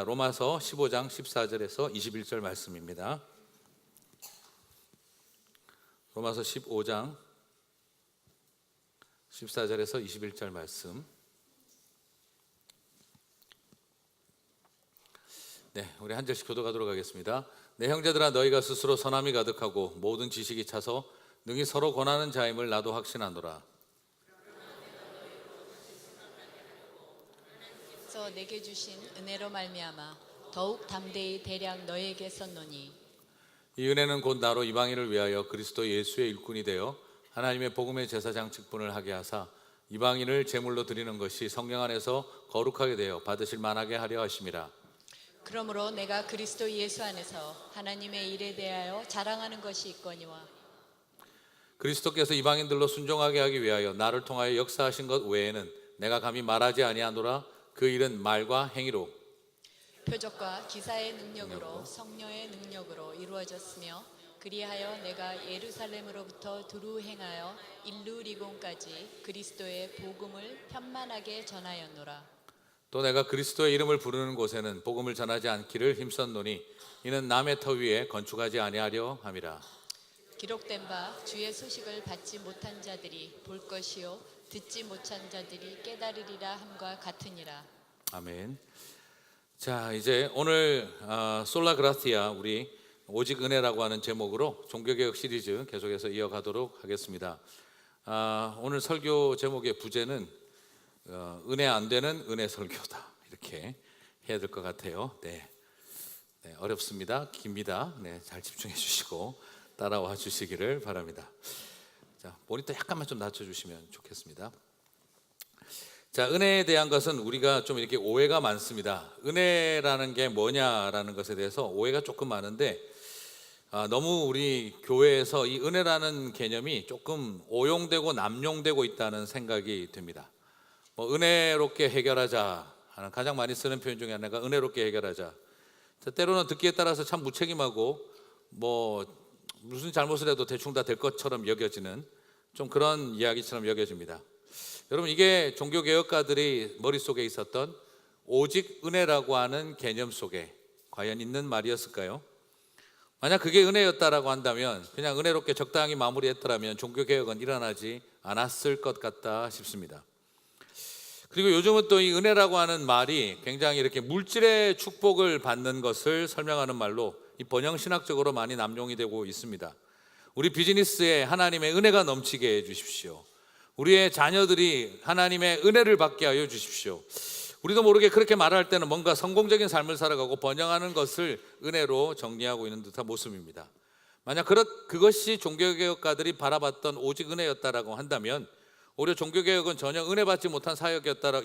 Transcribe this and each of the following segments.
로마서 15장 14절에서 21절 말씀입니다. 로마서 15장 14절에서 21절 말씀. 우리 한 절씩 교독하도록 하겠습니다. 내 형제들아, 너희가 스스로 선함이 가득하고 모든 지식이 차서 능히 서로 권하는 자임을 나도 확신하노라. 저 내게 주신 은혜로 말미암아 더욱 담대히 대량 너희에게 썼노니, 이 은혜는 곧 나로 이방인을 위하여 그리스도 예수의 일꾼이 되어 하나님의 복음의 제사장 직분을 하게 하사 이방인을 제물로 드리는 것이 성령 안에서 거룩하게 되어 받으실 만하게 하려 하심이라. 그러므로 내가 그리스도 예수 안에서 하나님의 일에 대하여 자랑하는 것이 있거니와, 그리스도께서 이방인들로 순종하게 하기 위하여 나를 통하여 역사하신 것 외에는 내가 감히 말하지 아니하노라. 그 일은 말과 행위로 표적과 기사의 능력으로 성령의 능력으로 이루어졌으며, 그리하여 내가 예루살렘으로부터 두루 행하여 일루리곤까지 그리스도의 복음을 편만하게 전하였노라. 또 내가 그리스도의 이름을 부르는 곳에는 복음을 전하지 않기를 힘썼노니 이는 남의 터 위에 건축하지 아니하려 함이라. 기록된 바 주의 소식을 받지 못한 자들이 볼 것이요 듣지 못한 자들이 깨달으리라 함과 같으니라. 아멘. 자, 이제 오늘 솔라 그라티아, 우리 오직 은혜라고 하는 제목으로 종교개혁 시리즈 계속해서 이어가도록 하겠습니다. 오늘 설교 제목의 부제는 은혜 안 되는 은혜 설교다, 이렇게 해야 될 것 같아요. 어렵습니다. 깁니다. 잘 집중해 주시고 따라와 주시기를 바랍니다. 자, 모니터 약간만 좀 낮춰주시면 좋겠습니다. 자, 은혜에 대한 것은 우리가 좀 이렇게 오해가 많습니다. 은혜라는 게 뭐냐라는 것에 대해서 오해가 조금 많은데, 너무 우리 교회에서 이 은혜라는 개념이 조금 오용되고 남용되고 있다는 생각이 듭니다. 은혜롭게 해결하자 하는 가장 많이 쓰는 표현 중에 하나가 은혜롭게 해결하자. 때로는 듣기에 따라서 참 무책임하고 무슨 잘못을 해도 대충 다 될 것처럼 여겨지는 좀 그런 이야기처럼 여겨집니다. 여러분, 이게 종교개혁가들이 머릿속에 있었던 오직 은혜라고 하는 개념 속에 과연 있는 말이었을까요? 만약 그게 은혜였다라고 한다면, 그냥 은혜롭게 적당히 마무리했더라면 종교개혁은 일어나지 않았을 것 같다 싶습니다. 그리고 요즘은 또 이 은혜라고 하는 말이 굉장히 이렇게 물질의 축복을 받는 것을 설명하는 말로 이 번영신학적으로 많이 남용이 되고 있습니다. 우리 비즈니스에 하나님의 은혜가 넘치게 해 주십시오. 우리의 자녀들이 하나님의 은혜를 받게 하여 주십시오. 우리도 모르게 그렇게 말할 때는 뭔가 성공적인 삶을 살아가고 번영하는 것을 은혜로 정리하고 있는 듯한 모습입니다. 만약 그것이 종교개혁가들이 바라봤던 오직 은혜였다라고 한다면, 오히려 종교개혁은 전혀 은혜 받지 못한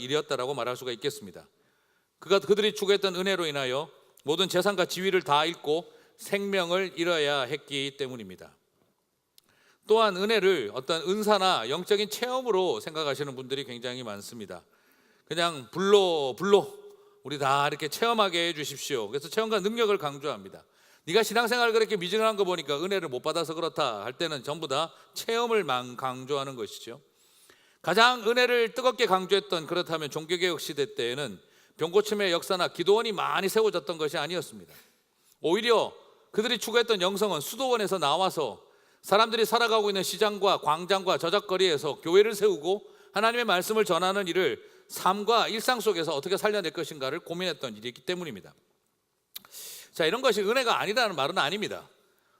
일이었다라고 말할 수가 있겠습니다. 그들이 추구했던 은혜로 인하여 모든 재산과 지위를 다 잃고 생명을 잃어야 했기 때문입니다. 또한 은혜를 어떤 은사나 영적인 체험으로 생각하시는 분들이 굉장히 많습니다. 그냥 불로 우리 다 이렇게 체험하게 해주십시오. 그래서 체험과 능력을 강조합니다. 네가 신앙생활 그렇게 미진한 거 보니까 은혜를 못 받아서 그렇다 할 때는 전부 다 체험을 강조하는 것이죠. 가장 은혜를 뜨겁게 강조했던, 그렇다면 종교개혁 시대 때에는 병고침의 역사나 기도원이 많이 세워졌던 것이 아니었습니다. 오히려 그들이 추구했던 영성은 수도원에서 나와서 사람들이 살아가고 있는 시장과 광장과 저작거리에서 교회를 세우고 하나님의 말씀을 전하는 일을 삶과 일상 속에서 어떻게 살려낼 것인가를 고민했던 일이기 때문입니다. 자, 이런 것이 은혜가 아니라는 말은 아닙니다.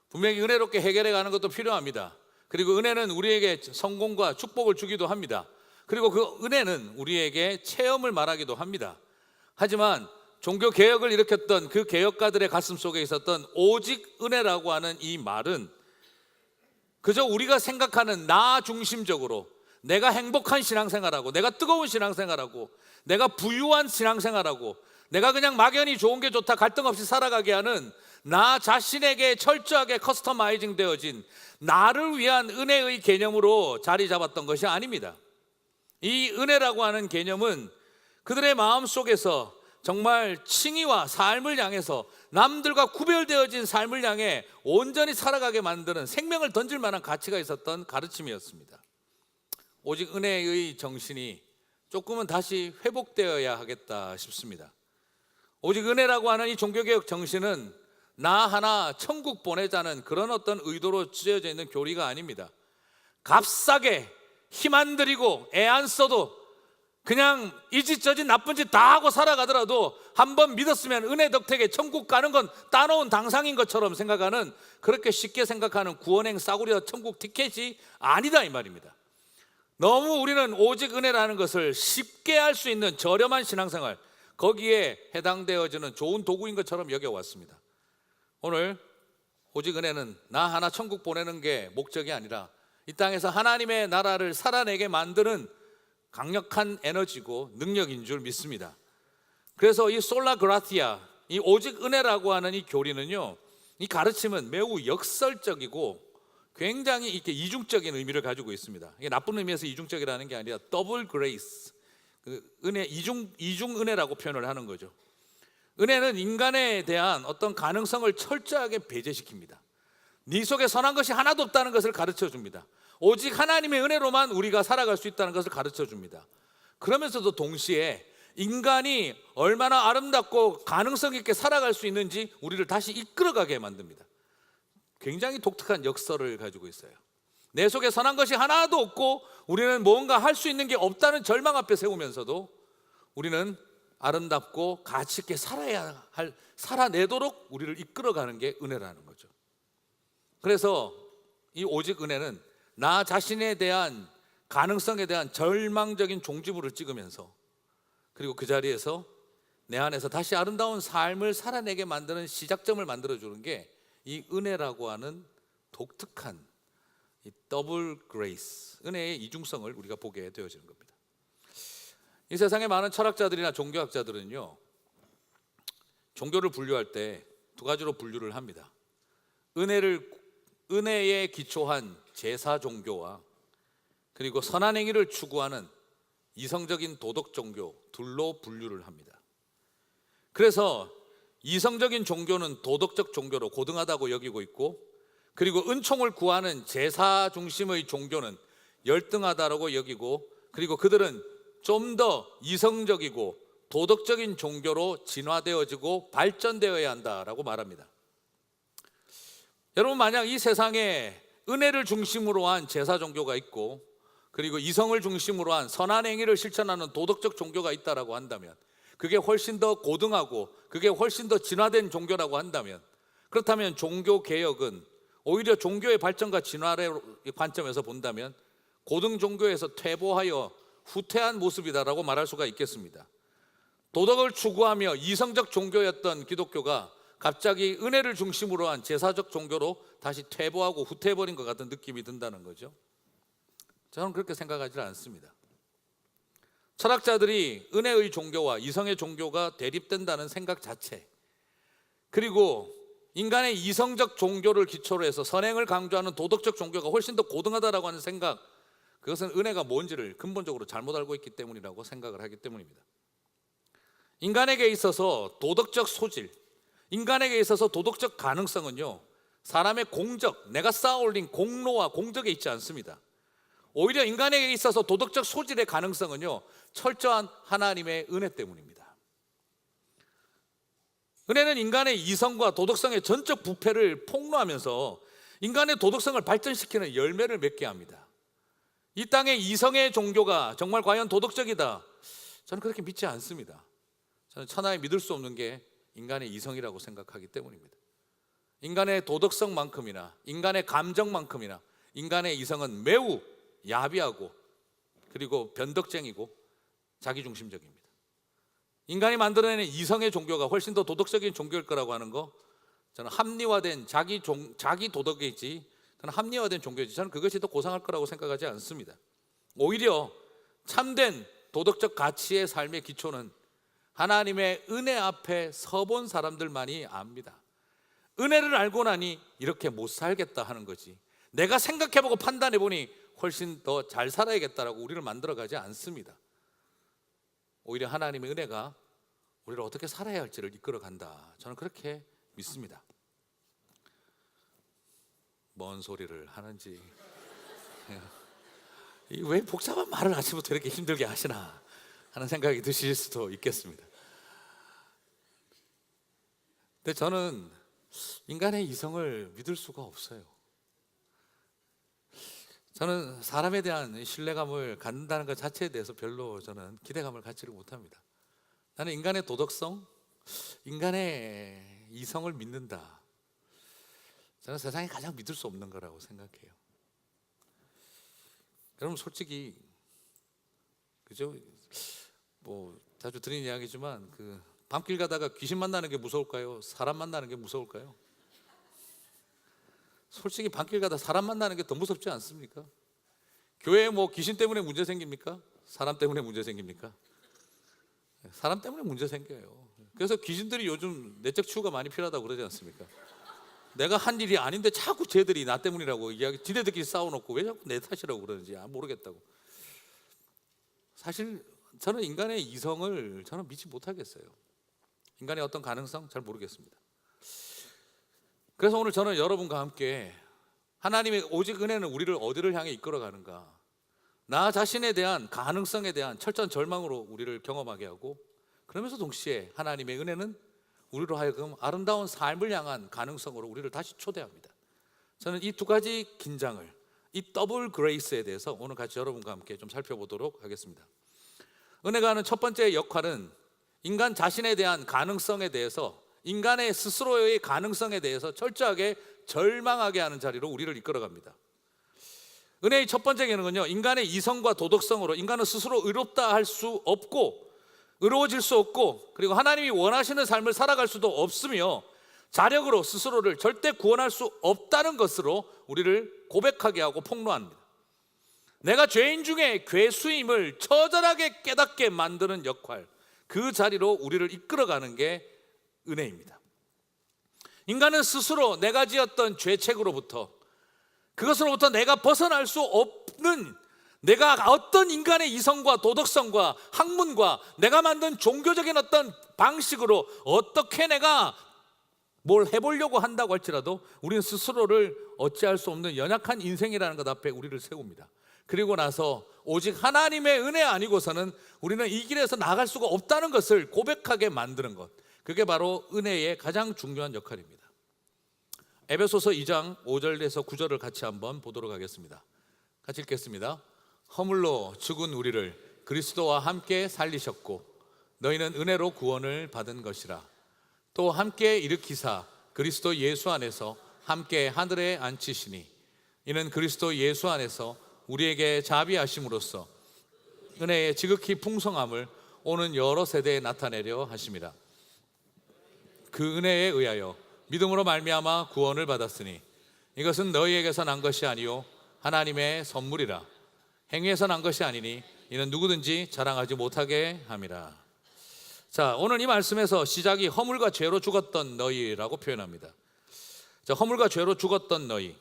분명히 은혜롭게 해결해 가는 것도 필요합니다. 그리고 은혜는 우리에게 성공과 축복을 주기도 합니다. 그리고 그 은혜는 우리에게 체험을 말하기도 합니다. 하지만 종교개혁을 일으켰던 그 개혁가들의 가슴 속에 있었던 오직 은혜라고 하는 이 말은 그저 우리가 생각하는 나 중심적으로 내가 행복한 신앙생활하고, 내가 뜨거운 신앙생활하고, 내가 부유한 신앙생활하고, 내가 그냥 막연히 좋은 게 좋다 갈등 없이 살아가게 하는 나 자신에게 철저하게 커스터마이징 되어진 나를 위한 은혜의 개념으로 자리 잡았던 것이 아닙니다. 이 은혜라고 하는 개념은 그들의 마음 속에서 정말 칭의와 삶을 향해서 남들과 구별되어진 삶을 향해 온전히 살아가게 만드는, 생명을 던질 만한 가치가 있었던 가르침이었습니다. 오직 은혜의 정신이 조금은 다시 회복되어야 하겠다 싶습니다. 오직 은혜라고 하는 이 종교개혁 정신은 나 하나 천국 보내자는 그런 어떤 의도로 쥐어져 있는 교리가 아닙니다. 값싸게 힘 안 들이고 애 안 써도 그냥 이 짓 저 짓 나쁜 짓 다 하고 살아가더라도 한번 믿었으면 은혜 덕택에 천국 가는 건 따놓은 당상인 것처럼 생각하는, 그렇게 쉽게 생각하는 구원행 싸구려 천국 티켓이 아니다 이 말입니다. 너무 우리는 오직 은혜라는 것을 쉽게 할 수 있는 저렴한 신앙생활, 거기에 해당되어지는 좋은 도구인 것처럼 여겨왔습니다. 오늘 오직 은혜는 나 하나 천국 보내는 게 목적이 아니라 이 땅에서 하나님의 나라를 살아내게 만드는 강력한 에너지고 능력인 줄 믿습니다. 그래서 이 솔라 그라티아, 이 오직 은혜라고 하는 이 교리는요, 이 가르침은 매우 역설적이고 굉장히 이렇게 이중적인 의미를 가지고 있습니다. 이게 나쁜 의미에서 이중적이라는 게 아니라 더블 그레이스, 은혜, 이중 은혜라고 표현을 하는 거죠. 은혜는 인간에 대한 어떤 가능성을 철저하게 배제시킵니다. 네 속에 선한 것이 하나도 없다는 것을 가르쳐 줍니다. 오직 하나님의 은혜로만 우리가 살아갈 수 있다는 것을 가르쳐 줍니다. 그러면서도 동시에 인간이 얼마나 아름답고 가능성 있게 살아갈 수 있는지 우리를 다시 이끌어가게 만듭니다. 굉장히 독특한 역설을 가지고 있어요. 내 속에 선한 것이 하나도 없고 우리는 뭔가 할 수 있는 게 없다는 절망 앞에 세우면서도 우리는 아름답고 가치 있게 살아내도록 우리를 이끌어가는 게 은혜라는 거죠. 그래서 이 오직 은혜는 나 자신에 대한 가능성에 대한 절망적인 종지부를 찍으면서, 그리고 그 자리에서 내 안에서 다시 아름다운 삶을 살아내게 만드는 시작점을 만들어주는 게 이 은혜라고 하는 독특한 이 더블 그레이스, 은혜의 이중성을 우리가 보게 되어지는 겁니다. 이 세상의 많은 철학자들이나 종교학자들은요, 종교를 분류할 때 두 가지로 분류를 합니다. 은혜에 기초한 제사 종교와 그리고 선한 행위를 추구하는 이성적인 도덕 종교, 둘로 분류를 합니다. 그래서 이성적인 종교는 도덕적 종교로 고등하다고 여기고 있고, 그리고 은총을 구하는 제사 중심의 종교는 열등하다고 여기고, 그리고 그들은 좀 더 이성적이고 도덕적인 종교로 진화되어지고 발전되어야 한다라고 말합니다. 여러분, 만약 이 세상에 은혜를 중심으로 한 제사 종교가 있고, 그리고 이성을 중심으로 한 선한 행위를 실천하는 도덕적 종교가 있다라고 한다면, 그게 훨씬 더 고등하고 그게 훨씬 더 진화된 종교라고 한다면, 그렇다면 종교 개혁은 오히려 종교의 발전과 진화의 관점에서 본다면 고등 종교에서 퇴보하여 후퇴한 모습이다라고 말할 수가 있겠습니다. 도덕을 추구하며 이성적 종교였던 기독교가 갑자기 은혜를 중심으로 한 제사적 종교로 다시 퇴보하고 후퇴해버린 것 같은 느낌이 든다는 거죠. 저는 그렇게 생각하지 않습니다. 철학자들이 은혜의 종교와 이성의 종교가 대립된다는 생각 자체, 그리고 인간의 이성적 종교를 기초로 해서 선행을 강조하는 도덕적 종교가 훨씬 더 고등하다라고 하는 생각, 그것은 은혜가 뭔지를 근본적으로 잘못 알고 있기 때문이라고 생각을 하기 때문입니다. 인간에게 있어서 도덕적 소질, 인간에게 있어서 도덕적 가능성은요, 사람의 공적, 내가 쌓아올린 공로와 공덕에 있지 않습니다. 오히려 인간에게 있어서 도덕적 소질의 가능성은요, 철저한 하나님의 은혜 때문입니다. 은혜는 인간의 이성과 도덕성의 전적 부패를 폭로하면서 인간의 도덕성을 발전시키는 열매를 맺게 합니다. 이 땅의 이성의 종교가 정말 과연 도덕적이다? 저는 그렇게 믿지 않습니다. 저는 천하에 믿을 수 없는 게 인간의 이성이라고 생각하기 때문입니다. 인간의 도덕성만큼이나 인간의 감정만큼이나 인간의 이성은 매우 야비하고 그리고 변덕쟁이고 자기중심적입니다. 인간이 만들어내는 이성의 종교가 훨씬 더 도덕적인 종교일 거라고 하는 거, 저는 합리화된 자기 도덕이지, 저는 합리화된 종교이지, 저는 그것이 더 고상할 거라고 생각하지 않습니다. 오히려 참된 도덕적 가치의 삶의 기초는 하나님의 은혜 앞에 서본 사람들만이 압니다. 은혜를 알고 나니 이렇게 못 살겠다 하는 거지, 내가 생각해보고 판단해보니 훨씬 더 잘 살아야겠다라고 우리를 만들어가지 않습니다. 오히려 하나님의 은혜가 우리를 어떻게 살아야 할지를 이끌어간다, 저는 그렇게 믿습니다. 뭔 소리를 하는지, 왜 복잡한 말을 아침부터 이렇게 힘들게 하시나 하는 생각이 드실 수도 있겠습니다. 근데 저는 인간의 이성을 믿을 수가 없어요. 저는 사람에 대한 신뢰감을 갖는다는 것 자체에 대해서 별로 저는 기대감을 갖지를 못합니다. 나는 인간의 도덕성, 인간의 이성을 믿는다. 저는 세상에 가장 믿을 수 없는 거라고 생각해요. 여러분 솔직히 그죠? 뭐 자주 드리는 이야기지만 밤길 가다가 귀신 만나는 게 무서울까요? 사람 만나는 게 무서울까요? 솔직히 밤길 가다 사람 만나는 게 더 무섭지 않습니까? 교회에 뭐 귀신 때문에 문제 생깁니까? 사람 때문에 문제 생깁니까? 사람 때문에 문제 생겨요. 그래서 귀신들이 요즘 내적 치유가 많이 필요하다고 그러지 않습니까? 내가 한 일이 아닌데 자꾸 쟤들이 나 때문이라고 이야기, 지네들끼리 싸워놓고 왜 자꾸 내 탓이라고 그러는지 모르겠다고. 사실 저는 인간의 이성을 저는 믿지 못하겠어요. 인간의 어떤 가능성 잘 모르겠습니다. 그래서 오늘 저는 여러분과 함께 하나님의 오직 은혜는 우리를 어디를 향해 이끌어가는가, 나 자신에 대한 가능성에 대한 철저한 절망으로 우리를 경험하게 하고, 그러면서 동시에 하나님의 은혜는 우리로 하여금 아름다운 삶을 향한 가능성으로 우리를 다시 초대합니다. 저는 이 두 가지 긴장을, 이 더블 그레이스에 대해서 오늘 같이 여러분과 함께 좀 살펴보도록 하겠습니다. 은혜가 하는 첫 번째 역할은 인간 자신에 대한 가능성에 대해서, 인간의 스스로의 가능성에 대해서 철저하게 절망하게 하는 자리로 우리를 이끌어갑니다. 은혜의 첫 번째 기능은요, 인간의 이성과 도덕성으로 인간은 스스로 의롭다 할 수 없고, 의로워질 수 없고, 그리고 하나님이 원하시는 삶을 살아갈 수도 없으며, 자력으로 스스로를 절대 구원할 수 없다는 것으로 우리를 고백하게 하고 폭로합니다. 내가 죄인 중에 괴수임을 처절하게 깨닫게 만드는 역할, 그 자리로 우리를 이끌어가는 게 은혜입니다. 인간은 스스로 내가 지었던 죄책으로부터, 그것으로부터 내가 벗어날 수 없는, 내가 어떤 인간의 이성과 도덕성과 학문과 내가 만든 종교적인 어떤 방식으로 어떻게 내가 뭘 해보려고 한다고 할지라도 우리는 스스로를 어찌할 수 없는 연약한 인생이라는 것 앞에 우리를 세웁니다. 그리고 나서 오직 하나님의 은혜 아니고서는 우리는 이 길에서 나갈 수가 없다는 것을 고백하게 만드는 것, 그게 바로 은혜의 가장 중요한 역할입니다. 에베소서 2장 5절에서 9절을 같이 한번 보도록 하겠습니다. 같이 읽겠습니다. 허물로 죽은 우리를 그리스도와 함께 살리셨고 너희는 은혜로 구원을 받은 것이라. 또 함께 일으키사 그리스도 예수 안에서 함께 하늘에 앉히시니 이는 그리스도 예수 안에서 우리에게 자비하심으로써 은혜의 지극히 풍성함을 오는 여러 세대에 나타내려 하심이라. 그 은혜에 의하여 믿음으로 말미암아 구원을 받았으니 이것은 너희에게서 난 것이 아니요 하나님의 선물이라. 행위에서 난 것이 아니니 이는 누구든지 자랑하지 못하게 함이라. 자, 오늘 이 말씀에서 시작이 허물과 죄로 죽었던 너희라고 표현합니다. 자, 허물과 죄로 죽었던 너희,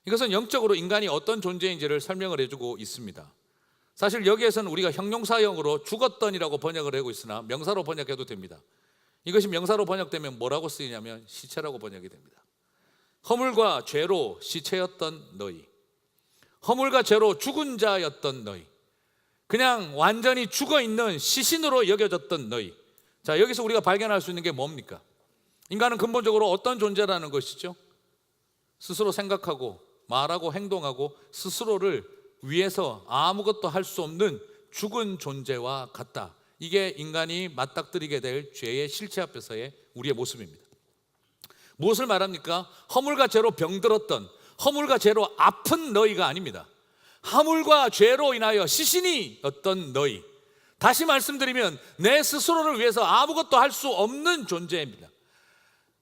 이것은 영적으로 인간이 어떤 존재인지를 설명을 해주고 있습니다. 사실 여기에서는 우리가 형용사형으로 죽었던이라고 번역을 하고 있으나 명사로 번역해도 됩니다. 이것이 명사로 번역되면 뭐라고 쓰이냐면 시체라고 번역이 됩니다. 허물과 죄로 시체였던 너희, 허물과 죄로 죽은 자였던 너희, 그냥 완전히 죽어있는 시신으로 여겨졌던 너희. 자, 여기서 우리가 발견할 수 있는 게 뭡니까? 인간은 근본적으로 어떤 존재라는 것이죠? 스스로 생각하고 말하고 행동하고 스스로를 위해서 아무것도 할 수 없는 죽은 존재와 같다. 이게 인간이 맞닥뜨리게 될 죄의 실체 앞에서의 우리의 모습입니다. 무엇을 말합니까? 허물과 죄로 병들었던, 허물과 죄로 아픈 너희가 아닙니다. 허물과 죄로 인하여 시신이 어떤 너희, 다시 말씀드리면 내 스스로를 위해서 아무것도 할 수 없는 존재입니다.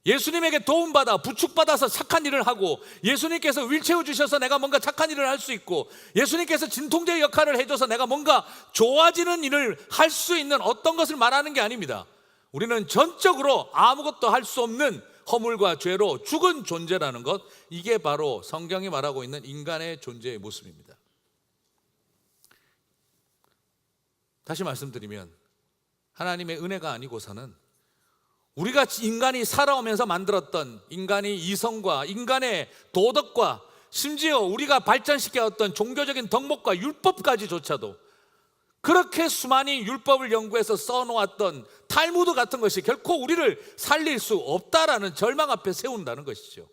예수님에게 도움받아 부축받아서 착한 일을 하고, 예수님께서 윌체어 주셔서 내가 뭔가 착한 일을 할 수 있고, 예수님께서 진통제 역할을 해줘서 내가 뭔가 좋아지는 일을 할 수 있는 어떤 것을 말하는 게 아닙니다. 우리는 전적으로 아무것도 할 수 없는 허물과 죄로 죽은 존재라는 것, 이게 바로 성경이 말하고 있는 인간의 존재의 모습입니다. 다시 말씀드리면 하나님의 은혜가 아니고서는 우리가 인간이 살아오면서 만들었던 인간의 이성과 인간의 도덕과 심지어 우리가 발전시켜왔던 종교적인 덕목과 율법까지조차도 그렇게 수많이 율법을 연구해서 써놓았던 탈무드 같은 것이 결코 우리를 살릴 수 없다라는 절망 앞에 세운다는 것이죠.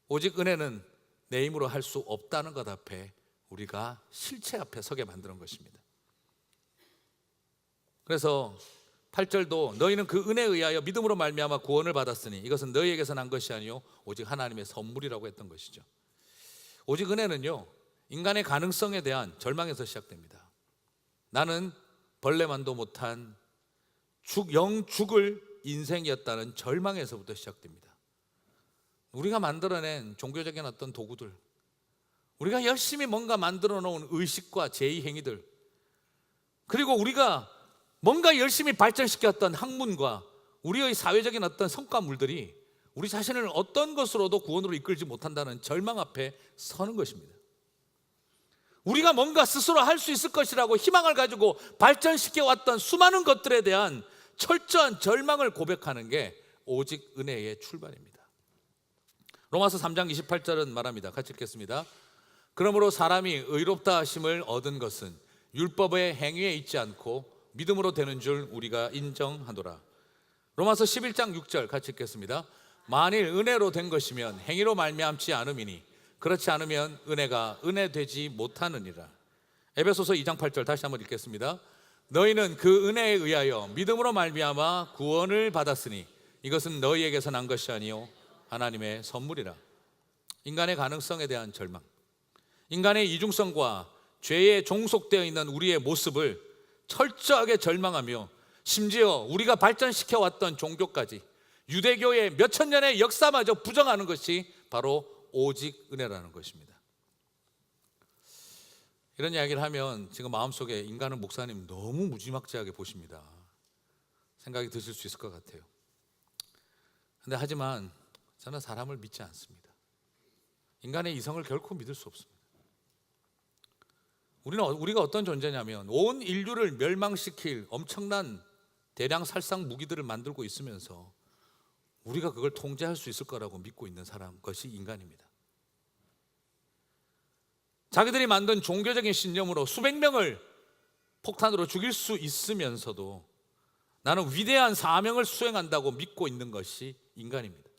오직 은혜는 내 힘으로 할 수 없다는 것 앞에 우리가 실체 앞에 서게 만드는 것입니다. 그래서 8절도 너희는 그 은혜에 의하여 믿음으로 말미암아 구원을 받았으니 이것은 너희에게서 난 것이 아니요 오직 하나님의 선물이라고 했던 것이죠. 오직 은혜는요, 인간의 가능성에 대한 절망에서 시작됩니다. 나는 벌레만도 못한 죽을 인생이었다는 절망에서부터 시작됩니다. 우리가 만들어낸 종교적인 어떤 도구들, 우리가 열심히 뭔가 만들어 놓은 의식과 제의 행위들, 그리고 우리가 뭔가 열심히 발전시켰던 학문과 우리의 사회적인 어떤 성과물들이 우리 자신을 어떤 것으로도 구원으로 이끌지 못한다는 절망 앞에 서는 것입니다. 우리가 뭔가 스스로 할 수 있을 것이라고 희망을 가지고 발전시켜 왔던 수많은 것들에 대한 철저한 절망을 고백하는 게 오직 은혜의 출발입니다. 로마서 3장 28절은 말합니다. 같이 읽겠습니다. 그러므로 사람이 의롭다 하심을 얻은 것은 율법의 행위에 있지 않고 믿음으로 되는 줄 우리가 인정하노라. 로마서 11장 6절 같이 읽겠습니다. 만일 은혜로 된 것이면 행위로 말미암지 않음이니 그렇지 않으면 은혜가 은혜 되지 못하느니라. 에베소서 2장 8절 다시 한번 읽겠습니다. 너희는 그 은혜에 의하여 믿음으로 말미암아 구원을 받았으니 이것은 너희에게서 난 것이 아니요 하나님의 선물이라. 인간의 가능성에 대한 절망, 인간의 이중성과 죄에 종속되어 있는 우리의 모습을 철저하게 절망하며 심지어 우리가 발전시켜 왔던 종교까지 유대교의 몇천 년의 역사마저 부정하는 것이 바로 오직 은혜라는 것입니다. 이런 이야기를 하면 지금 마음속에 인간은 목사님 너무 무지막지하게 보십니다 생각이 드실 수 있을 것 같아요. 근데 하지만 저는 사람을 믿지 않습니다. 인간의 이성을 결코 믿을 수 없습니다. 우리가 어떤 존재냐면 온 인류를 멸망시킬 엄청난 대량 살상 무기들을 만들고 있으면서 우리가 그걸 통제할 수 있을 거라고 믿고 있는 사람, 것이 인간입니다. 자기들이 만든 종교적인 신념으로 수백 명을 폭탄으로 죽일 수 있으면서도 나는 위대한 사명을 수행한다고 믿고 있는 것이 인간입니다.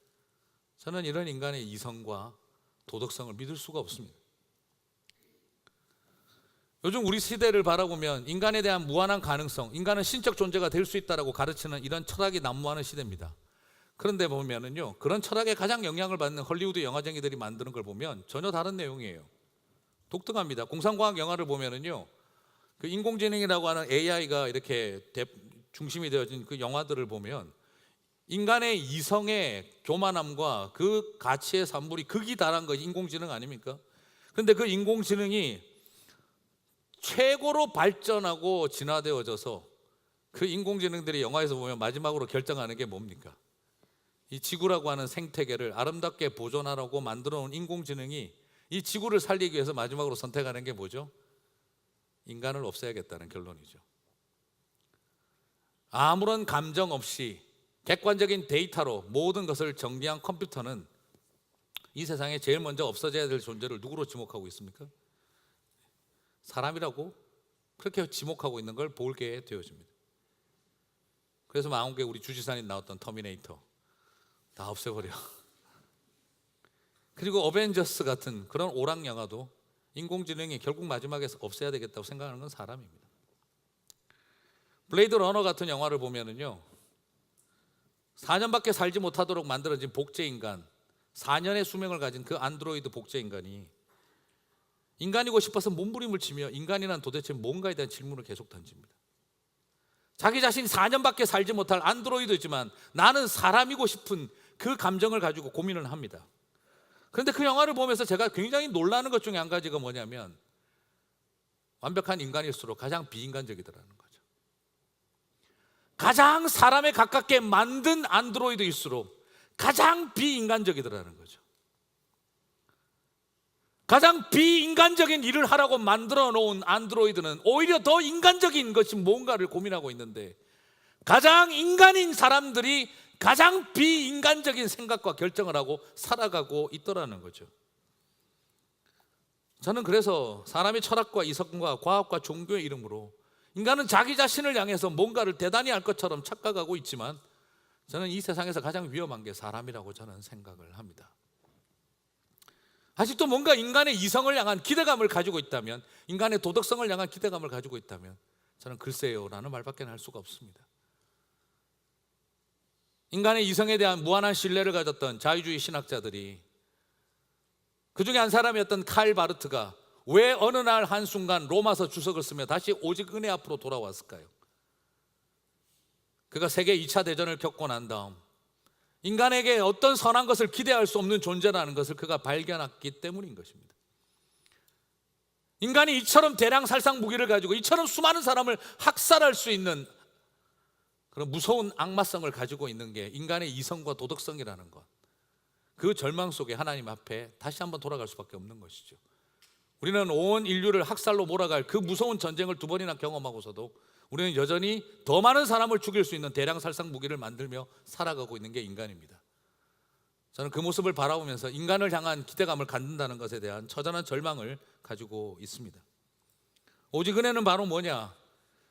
저는 이런 인간의 이성과 도덕성을 믿을 수가 없습니다. 요즘 우리 시대를 바라보면 인간에 대한 무한한 가능성, 인간은 신적 존재가 될 수 있다고 가르치는 이런 철학이 난무하는 시대입니다. 그런데 보면은요, 그런 철학에 가장 영향을 받는 헐리우드 영화쟁이들이 만드는 걸 보면 전혀 다른 내용이에요. 독특합니다. 공상과학 영화를 보면은요, 그 인공지능이라고 하는 AI가 이렇게 중심이 되어진 그 영화들을 보면 인간의 이성의 교만함과 그 가치의 산물이 극이 달한 것이 인공지능 아닙니까? 그런데 그 인공지능이 최고로 발전하고 진화되어져서 그 인공지능들이 영화에서 보면 마지막으로 결정하는 게 뭡니까? 이 지구라고 하는 생태계를 아름답게 보존하라고 만들어 놓은 인공지능이 이 지구를 살리기 위해서 마지막으로 선택하는 게 뭐죠? 인간을 없애야겠다는 결론이죠. 아무런 감정 없이 객관적인 데이터로 모든 것을 정리한 컴퓨터는 이 세상에 제일 먼저 없어져야 될 존재를 누구로 지목하고 있습니까? 사람이라고 그렇게 지목하고 있는 걸 보게 되어집니다. 그래서 마음속에 우리 주지사님 나왔던 터미네이터 다 없애버려. 그리고 어벤져스 같은 그런 오락 영화도 인공지능이 결국 마지막에 없애야 되겠다고 생각하는 건 사람입니다. 블레이드 러너 같은 영화를 보면은요, 4년밖에 살지 못하도록 만들어진 복제인간, 4년의 수명을 가진 그 안드로이드 복제인간이 인간이고 싶어서 몸부림을 치며 인간이란 도대체 뭔가에 대한 질문을 계속 던집니다. 자기 자신이 4년밖에 살지 못할 안드로이드지만 나는 사람이고 싶은 그 감정을 가지고 고민을 합니다. 그런데 그 영화를 보면서 제가 굉장히 놀라는 것 중에 한 가지가 뭐냐면 완벽한 인간일수록 가장 비인간적이더라는 거죠. 가장 사람에 가깝게 만든 안드로이드일수록 가장 비인간적이더라는 거죠. 가장 비인간적인 일을 하라고 만들어 놓은 안드로이드는 오히려 더 인간적인 것이 뭔가를 고민하고 있는데 가장 인간인 사람들이 가장 비인간적인 생각과 결정을 하고 살아가고 있더라는 거죠. 저는 그래서 사람의 철학과 이성과 과학과 종교의 이름으로 인간은 자기 자신을 향해서 뭔가를 대단히 할 것처럼 착각하고 있지만 저는 이 세상에서 가장 위험한 게 사람이라고 저는 생각을 합니다. 아직도 뭔가 인간의 이성을 향한 기대감을 가지고 있다면, 인간의 도덕성을 향한 기대감을 가지고 있다면 저는 글쎄요 라는 말밖에 할 수가 없습니다. 인간의 이성에 대한 무한한 신뢰를 가졌던 자유주의 신학자들이, 그중에 한 사람이었던 칼 바르트가 왜 어느 날 한순간 로마서 주석을 쓰며 다시 오직 은혜 앞으로 돌아왔을까요? 그가 세계 2차 대전을 겪고 난 다음 인간에게 어떤 선한 것을 기대할 수 없는 존재라는 것을 그가 발견했기 때문인 것입니다. 인간이 이처럼 대량 살상 무기를 가지고 이처럼 수많은 사람을 학살할 수 있는 그런 무서운 악마성을 가지고 있는 게 인간의 이성과 도덕성이라는 것, 그 절망 속에 하나님 앞에 다시 한번 돌아갈 수밖에 없는 것이죠. 우리는 온 인류를 학살로 몰아갈 그 무서운 전쟁을 2번이나 경험하고서도 우리는 여전히 더 많은 사람을 죽일 수 있는 대량 살상 무기를 만들며 살아가고 있는 게 인간입니다. 저는 그 모습을 바라보면서 인간을 향한 기대감을 갖는다는 것에 대한 처절한 절망을 가지고 있습니다. 오직 은혜는 바로 뭐냐?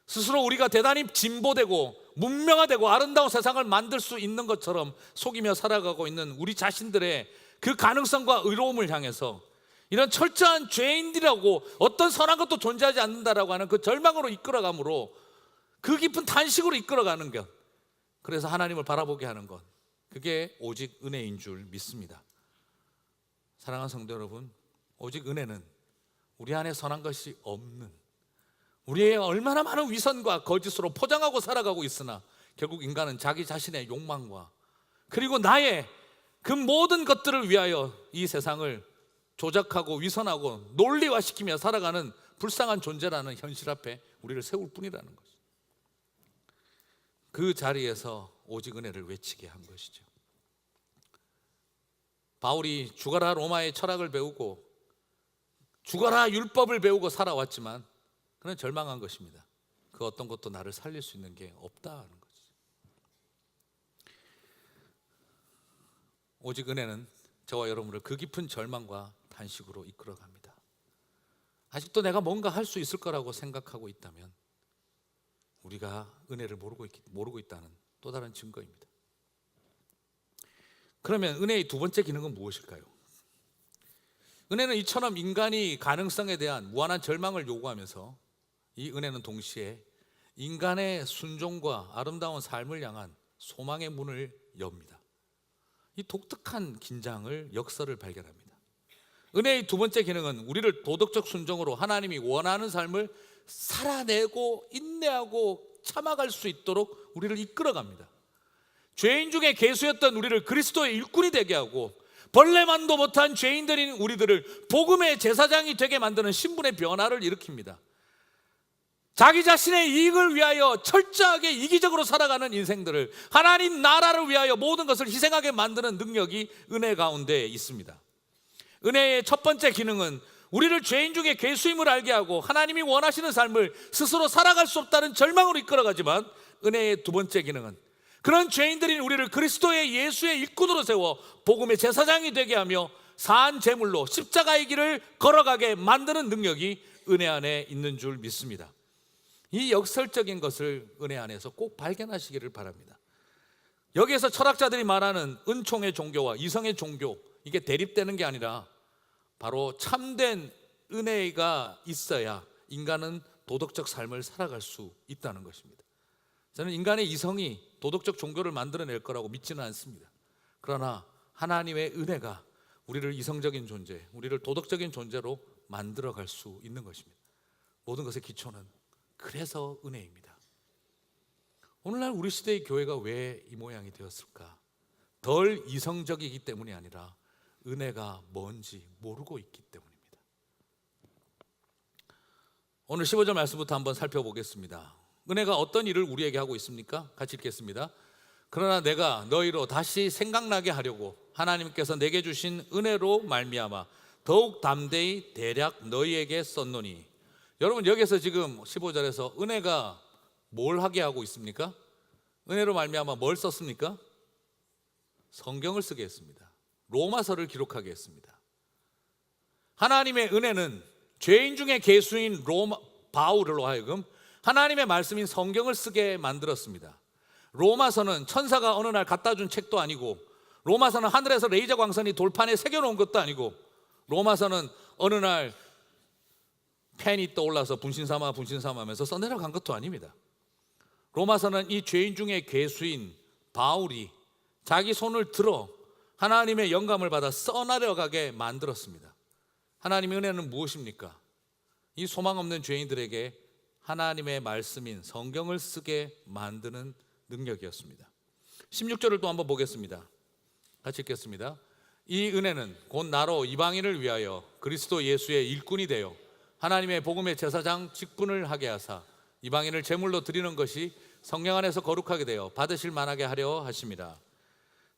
스스로 우리가 대단히 진보되고 문명화되고 아름다운 세상을 만들 수 있는 것처럼 속이며 살아가고 있는 우리 자신들의 그 가능성과 의로움을 향해서 이런 철저한 죄인들이라고 어떤 선한 것도 존재하지 않는다라고 하는 그 절망으로 이끌어가므로, 그 깊은 탄식으로 이끌어가는 것, 그래서 하나님을 바라보게 하는 것, 그게 오직 은혜인 줄 믿습니다. 사랑하는 성도 여러분, 오직 은혜는 우리 안에 선한 것이 없는, 우리의 얼마나 많은 위선과 거짓으로 포장하고 살아가고 있으나 결국 인간은 자기 자신의 욕망과 그리고 나의 그 모든 것들을 위하여 이 세상을 조작하고 위선하고 논리화시키며 살아가는 불쌍한 존재라는 현실 앞에 우리를 세울 뿐이라는 것이죠. 그 자리에서 오직 은혜를 외치게 한 것이죠. 바울이 죽어라 로마의 철학을 배우고 죽어라 율법을 배우고 살아왔지만 그는 절망한 것입니다. 그 어떤 것도 나를 살릴 수 있는 게 없다는 거죠. 오직 은혜는 저와 여러분을 그 깊은 절망과 단식으로 이끌어갑니다. 아직도 내가 뭔가 할 수 있을 거라고 생각하고 있다면 우리가 은혜를 모르고 있다는 또 다른 증거입니다. 그러면 은혜의 두 번째 기능은 무엇일까요? 은혜는 이처럼 인간이 가능성에 대한 무한한 절망을 요구하면서 이 은혜는 동시에 인간의 순종과 아름다운 삶을 향한 소망의 문을 엽니다. 이 독특한 긴장을, 역설을 발견합니다. 은혜의 두 번째 기능은 우리를 도덕적 순종으로 하나님이 원하는 삶을 살아내고 인내하고 참아갈 수 있도록 우리를 이끌어갑니다. 죄인 중에 괴수였던 우리를 그리스도의 일꾼이 되게 하고 벌레만도 못한 죄인들인 우리들을 복음의 제사장이 되게 만드는 신분의 변화를 일으킵니다. 자기 자신의 이익을 위하여 철저하게 이기적으로 살아가는 인생들을 하나님 나라를 위하여 모든 것을 희생하게 만드는 능력이 은혜 가운데 있습니다. 은혜의 첫 번째 기능은 우리를 죄인 중에 괴수임을 알게 하고 하나님이 원하시는 삶을 스스로 살아갈 수 없다는 절망으로 이끌어가지만, 은혜의 두 번째 기능은 그런 죄인들인 우리를 그리스도의 예수의 일꾼으로 세워 복음의 제사장이 되게 하며 산 제물로 십자가의 길을 걸어가게 만드는 능력이 은혜 안에 있는 줄 믿습니다. 이 역설적인 것을 은혜 안에서 꼭 발견하시기를 바랍니다. 여기에서 철학자들이 말하는 은총의 종교와 이성의 종교, 이게 대립되는 게 아니라 바로 참된 은혜가 있어야 인간은 도덕적 삶을 살아갈 수 있다는 것입니다. 저는 인간의 이성이 도덕적 종교를 만들어낼 거라고 믿지는 않습니다. 그러나 하나님의 은혜가 우리를 이성적인 존재, 우리를 도덕적인 존재로 만들어갈 수 있는 것입니다. 모든 것의 기초는 그래서 은혜입니다. 오늘날 우리 시대의 교회가 왜 이 모양이 되었을까? 덜 이성적이기 때문이 아니라 은혜가 뭔지 모르고 있기 때문입니다. 오늘 15절 말씀부터 한번 살펴보겠습니다. 은혜가 어떤 일을 우리에게 하고 있습니까? 같이 읽겠습니다. 그러나 내가 너희로 다시 생각나게 하려고 하나님께서 내게 주신 은혜로 말미암아 더욱 담대히 대략 너희에게 썼노니. 여러분, 여기서 지금 15절에서 은혜가 뭘 하게 하고 있습니까? 은혜로 말미암아 뭘 썼습니까? 성경을 쓰게 했습니다. 로마서를 기록하게 했습니다. 하나님의 은혜는 죄인 중에 괴수인 바울로 하여금 하나님의 말씀인 성경을 쓰게 만들었습니다. 로마서는 천사가 어느 날 갖다 준 책도 아니고, 로마서는 하늘에서 레이저 광선이 돌판에 새겨놓은 것도 아니고, 로마서는 어느 날 펜이 떠올라서 분신삼아 하면서 써내려간 것도 아닙니다. 로마서는 이 죄인 중에 괴수인 바울이 자기 손을 들어 하나님의 영감을 받아 써내려가게 만들었습니다. 하나님의 은혜는 무엇입니까? 이 소망 없는 죄인들에게 하나님의 말씀인 성경을 쓰게 만드는 능력이었습니다. 16절을 또 한번 보겠습니다. 같이 읽겠습니다. 이 은혜는 곧 나로 이방인을 위하여 그리스도 예수의 일꾼이 되어 하나님의 복음의 제사장 직분을 하게 하사 이방인을 제물로 드리는 것이 성령 안에서 거룩하게 되어 받으실 만하게 하려 하심이라.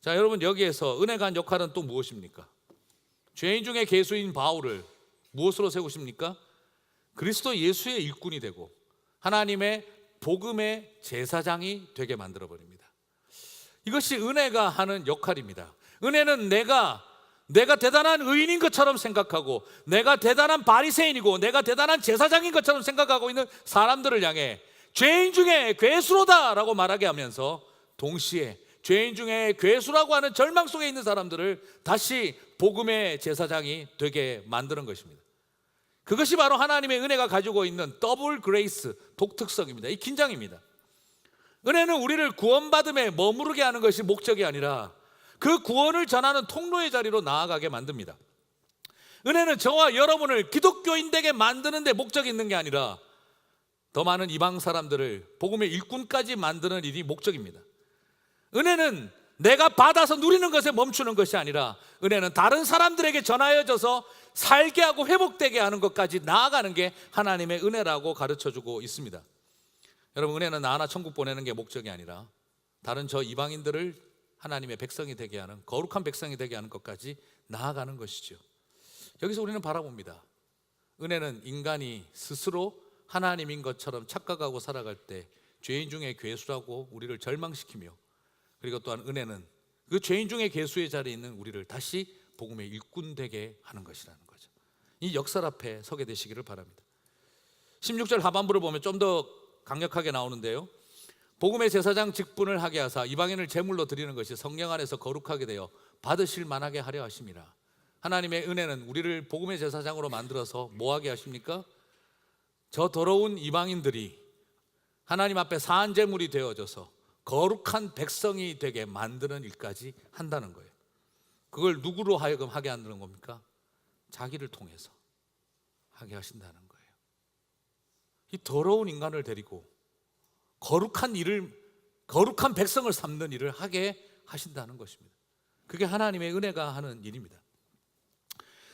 자, 여러분, 여기에서 은혜가 한 역할은 또 무엇입니까? 죄인 중에 괴수인 바울을 무엇으로 세우십니까? 그리스도 예수의 일꾼이 되고 하나님의 복음의 제사장이 되게 만들어 버립니다. 이것이 은혜가 하는 역할입니다. 은혜는 내가 대단한 의인인 것처럼 생각하고, 내가 대단한 바리새인이고 내가 대단한 제사장인 것처럼 생각하고 있는 사람들을 향해 죄인 중에 괴수로다라고 말하게 하면서, 동시에 죄인 중에 괴수라고 하는 절망 속에 있는 사람들을 다시 복음의 제사장이 되게 만드는 것입니다. 그것이 바로 하나님의 은혜가 가지고 있는 더블 그레이스, 독특성입니다. 이 긴장입니다. 은혜는 우리를 구원받음에 머무르게 하는 것이 목적이 아니라 그 구원을 전하는 통로의 자리로 나아가게 만듭니다. 은혜는 저와 여러분을 기독교인 되게 만드는 데 목적이 있는 게 아니라 더 많은 이방 사람들을 복음의 일꾼까지 만드는 일이 목적입니다. 은혜는 내가 받아서 누리는 것에 멈추는 것이 아니라, 은혜는 다른 사람들에게 전하여져서 살게 하고 회복되게 하는 것까지 나아가는 게 하나님의 은혜라고 가르쳐주고 있습니다. 여러분, 은혜는 나 하나 천국 보내는 게 목적이 아니라 다른 저 이방인들을 하나님의 백성이 되게 하는, 거룩한 백성이 되게 하는 것까지 나아가는 것이죠. 여기서 우리는 바라봅니다. 은혜는 인간이 스스로 하나님인 것처럼 착각하고 살아갈 때 죄인 중에 괴수라고 우리를 절망시키며, 그리고 또한 은혜는 그 죄인 중에 괴수의 자리에 있는 우리를 다시 복음의 일꾼 되게 하는 것이라는 거죠. 이 역설 앞에 서게 되시기를 바랍니다. 16절 하반부를 보면 좀 더 강력하게 나오는데요, 복음의 제사장 직분을 하게 하사 이방인을 제물로 드리는 것이 성령 안에서 거룩하게 되어 받으실 만하게 하려 하심이라. 하나님의 은혜는 우리를 복음의 제사장으로 만들어서 뭐하게 하십니까? 저 더러운 이방인들이 하나님 앞에 사한 제물이 되어져서 거룩한 백성이 되게 만드는 일까지 한다는 거예요. 그걸 누구로 하여금 하게 한다는 겁니까? 자기를 통해서 하게 하신다는 거예요. 이 더러운 인간을 데리고 거룩한 일을, 거룩한 백성을 삼는 일을 하게 하신다는 것입니다. 그게 하나님의 은혜가 하는 일입니다.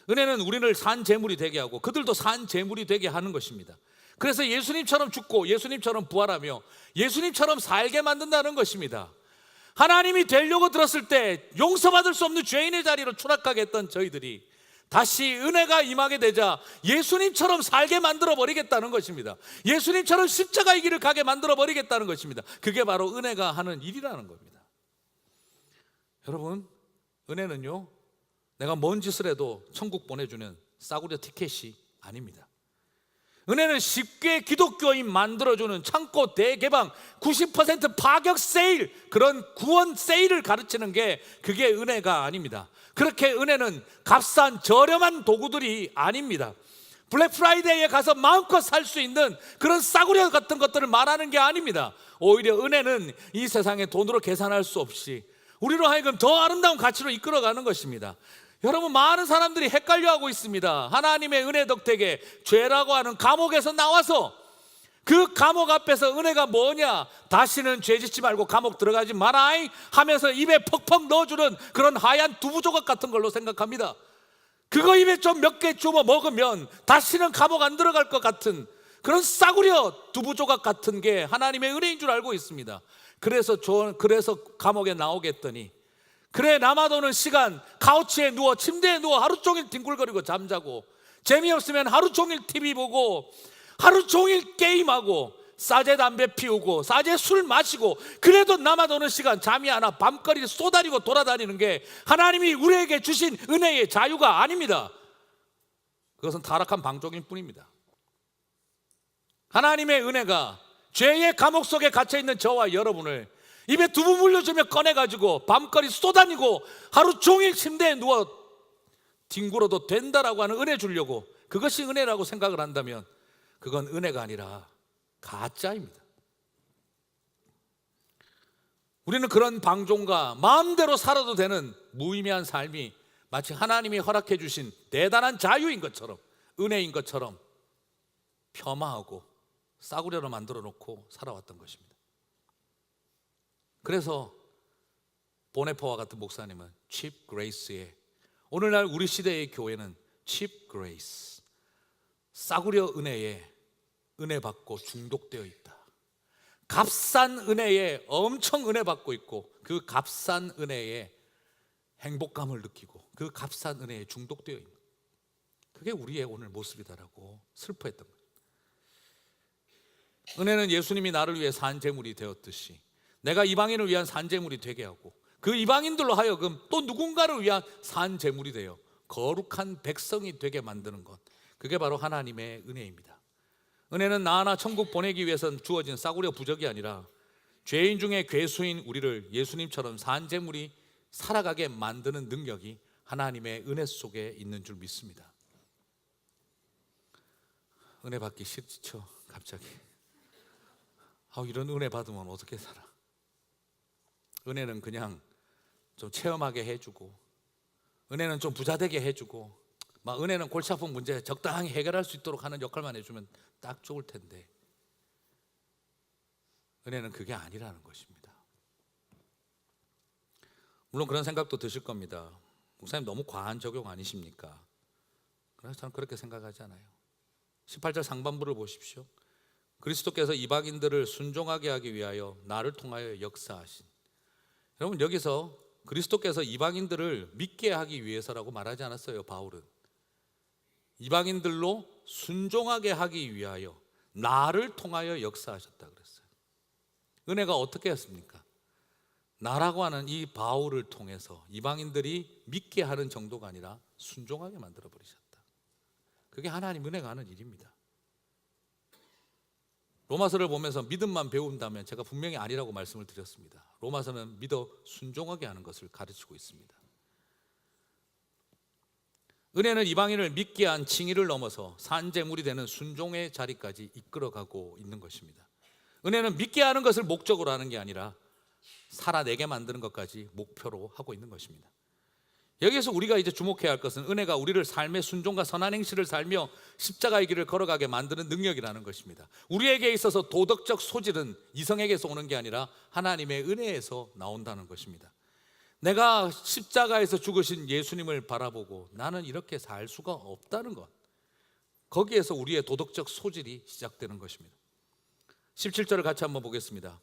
은혜는 우리를 산 제물이 되게 하고 그들도 산 제물이 되게 하는 것입니다. 그래서 예수님처럼 죽고 예수님처럼 부활하며 예수님처럼 살게 만든다는 것입니다. 하나님이 되려고 들었을 때 용서받을 수 없는 죄인의 자리로 추락하게 했던 저희들이 다시 은혜가 임하게 되자 예수님처럼 살게 만들어 버리겠다는 것입니다. 예수님처럼 십자가의 길을 가게 만들어 버리겠다는 것입니다. 그게 바로 은혜가 하는 일이라는 겁니다. 여러분, 은혜는요, 내가 뭔 짓을 해도 천국 보내주는 싸구려 티켓이 아닙니다. 은혜는 쉽게 기독교인 만들어주는 창고 대개방 90% 파격 세일, 그런 구원 세일을 가르치는 게 그게 은혜가 아닙니다. 그렇게 은혜는 값싼 저렴한 도구들이 아닙니다. 블랙 프라이데이에 가서 마음껏 살 수 있는 그런 싸구려 같은 것들을 말하는 게 아닙니다. 오히려 은혜는 이 세상에 돈으로 계산할 수 없이 우리로 하여금 더 아름다운 가치로 이끌어가는 것입니다. 여러분, 많은 사람들이 헷갈려하고 있습니다. 하나님의 은혜 덕택에 죄라고 하는 감옥에서 나와서 그 감옥 앞에서 은혜가 뭐냐, 다시는 죄 짓지 말고 감옥 들어가지 마라이 하면서 입에 퍽퍽 넣어주는 그런 하얀 두부 조각 같은 걸로 생각합니다. 그거 입에 좀 몇 개 주워 먹으면 다시는 감옥 안 들어갈 것 같은 그런 싸구려 두부 조각 같은 게 하나님의 은혜인 줄 알고 있습니다. 그래서 감옥에 나오겠더니, 그래 남아도는 시간 카우치에 누워 침대에 누워 하루 종일 뒹굴거리고 잠자고, 재미없으면 하루 종일 TV 보고 하루 종일 게임하고 싸제 담배 피우고 싸제 술 마시고, 그래도 남아도는 시간 잠이 안 와 밤거리 쏘다니고 돌아다니는 게 하나님이 우리에게 주신 은혜의 자유가 아닙니다. 그것은 타락한 방종일 뿐입니다. 하나님의 은혜가 죄의 감옥 속에 갇혀있는 저와 여러분을 입에 두부 물려주며 꺼내가지고 밤거리 쏘다니고 하루 종일 침대에 누워 뒹굴어도 된다라고 하는 은혜 주려고, 그것이 은혜라고 생각을 한다면 그건 은혜가 아니라 가짜입니다. 우리는 그런 방종과 마음대로 살아도 되는 무의미한 삶이 마치 하나님이 허락해 주신 대단한 자유인 것처럼, 은혜인 것처럼 폄하하고 싸구려로 만들어 놓고 살아왔던 것입니다. 그래서 보네포와 같은 목사님은 cheap grace에, 오늘날 우리 시대의 교회는 cheap grace, 싸구려 은혜에 은혜 받고 중독되어 있다. 값싼 은혜에 엄청 은혜 받고 있고, 그 값싼 은혜에 행복감을 느끼고 그 값싼 은혜에 중독되어 있는, 그게 우리의 오늘 모습이다라고 슬퍼했던 거예요. 은혜는 예수님이 나를 위해 산 제물이 되었듯이 내가 이방인을 위한 산 제물이 되게 하고, 그 이방인들로 하여금 또 누군가를 위한 산 제물이 되어 거룩한 백성이 되게 만드는 것, 그게 바로 하나님의 은혜입니다. 은혜는 나 하나 천국 보내기 위해서 주어진 싸구려 부적이 아니라 죄인 중에 괴수인 우리를 예수님처럼 산 제물이 살아가게 만드는 능력이 하나님의 은혜 속에 있는 줄 믿습니다. 은혜 받기 싫죠, 갑자기. 이런 은혜 받으면 어떻게 살아? 은혜는 그냥 좀 체험하게 해주고, 은혜는 좀 부자되게 해주고, 막 은혜는 골치 아픈 문제 적당히 해결할 수 있도록 하는 역할만 해주면 딱 좋을 텐데, 은혜는 그게 아니라는 것입니다. 물론 그런 생각도 드실 겁니다. 목사님 너무 과한 적용 아니십니까? 그래서 저는 그렇게 생각하지 않아요. 18절 상반부를 보십시오. 그리스도께서 이방인들을 순종하게 하기 위하여 나를 통하여 역사하신. 여러분, 여기서 그리스도께서 이방인들을 믿게 하기 위해서라고 말하지 않았어요. 바울은 이방인들로 순종하게 하기 위하여 나를 통하여 역사하셨다 그랬어요. 은혜가 어떻게 했습니까? 나라고 하는 이 바울을 통해서 이방인들이 믿게 하는 정도가 아니라 순종하게 만들어 버리셨다. 그게 하나님 은혜가 하는 일입니다. 로마서를 보면서 믿음만 배운다면 제가 분명히 아니라고 말씀을 드렸습니다. 로마서는 믿어 순종하게 하는 것을 가르치고 있습니다. 은혜는 이방인을 믿게 한 칭의를 넘어서 산재물이 되는 순종의 자리까지 이끌어가고 있는 것입니다. 은혜는 믿게 하는 것을 목적으로 하는 게 아니라 살아내게 만드는 것까지 목표로 하고 있는 것입니다. 여기에서 우리가 이제 주목해야 할 것은 은혜가 우리를 삶의 순종과 선한 행실을 살며 십자가의 길을 걸어가게 만드는 능력이라는 것입니다. 우리에게 있어서 도덕적 소질은 이성에게서 오는 게 아니라 하나님의 은혜에서 나온다는 것입니다. 내가 십자가에서 죽으신 예수님을 바라보고 나는 이렇게 살 수가 없다는 것, 거기에서 우리의 도덕적 소질이 시작되는 것입니다. 17절을 같이 한번 보겠습니다.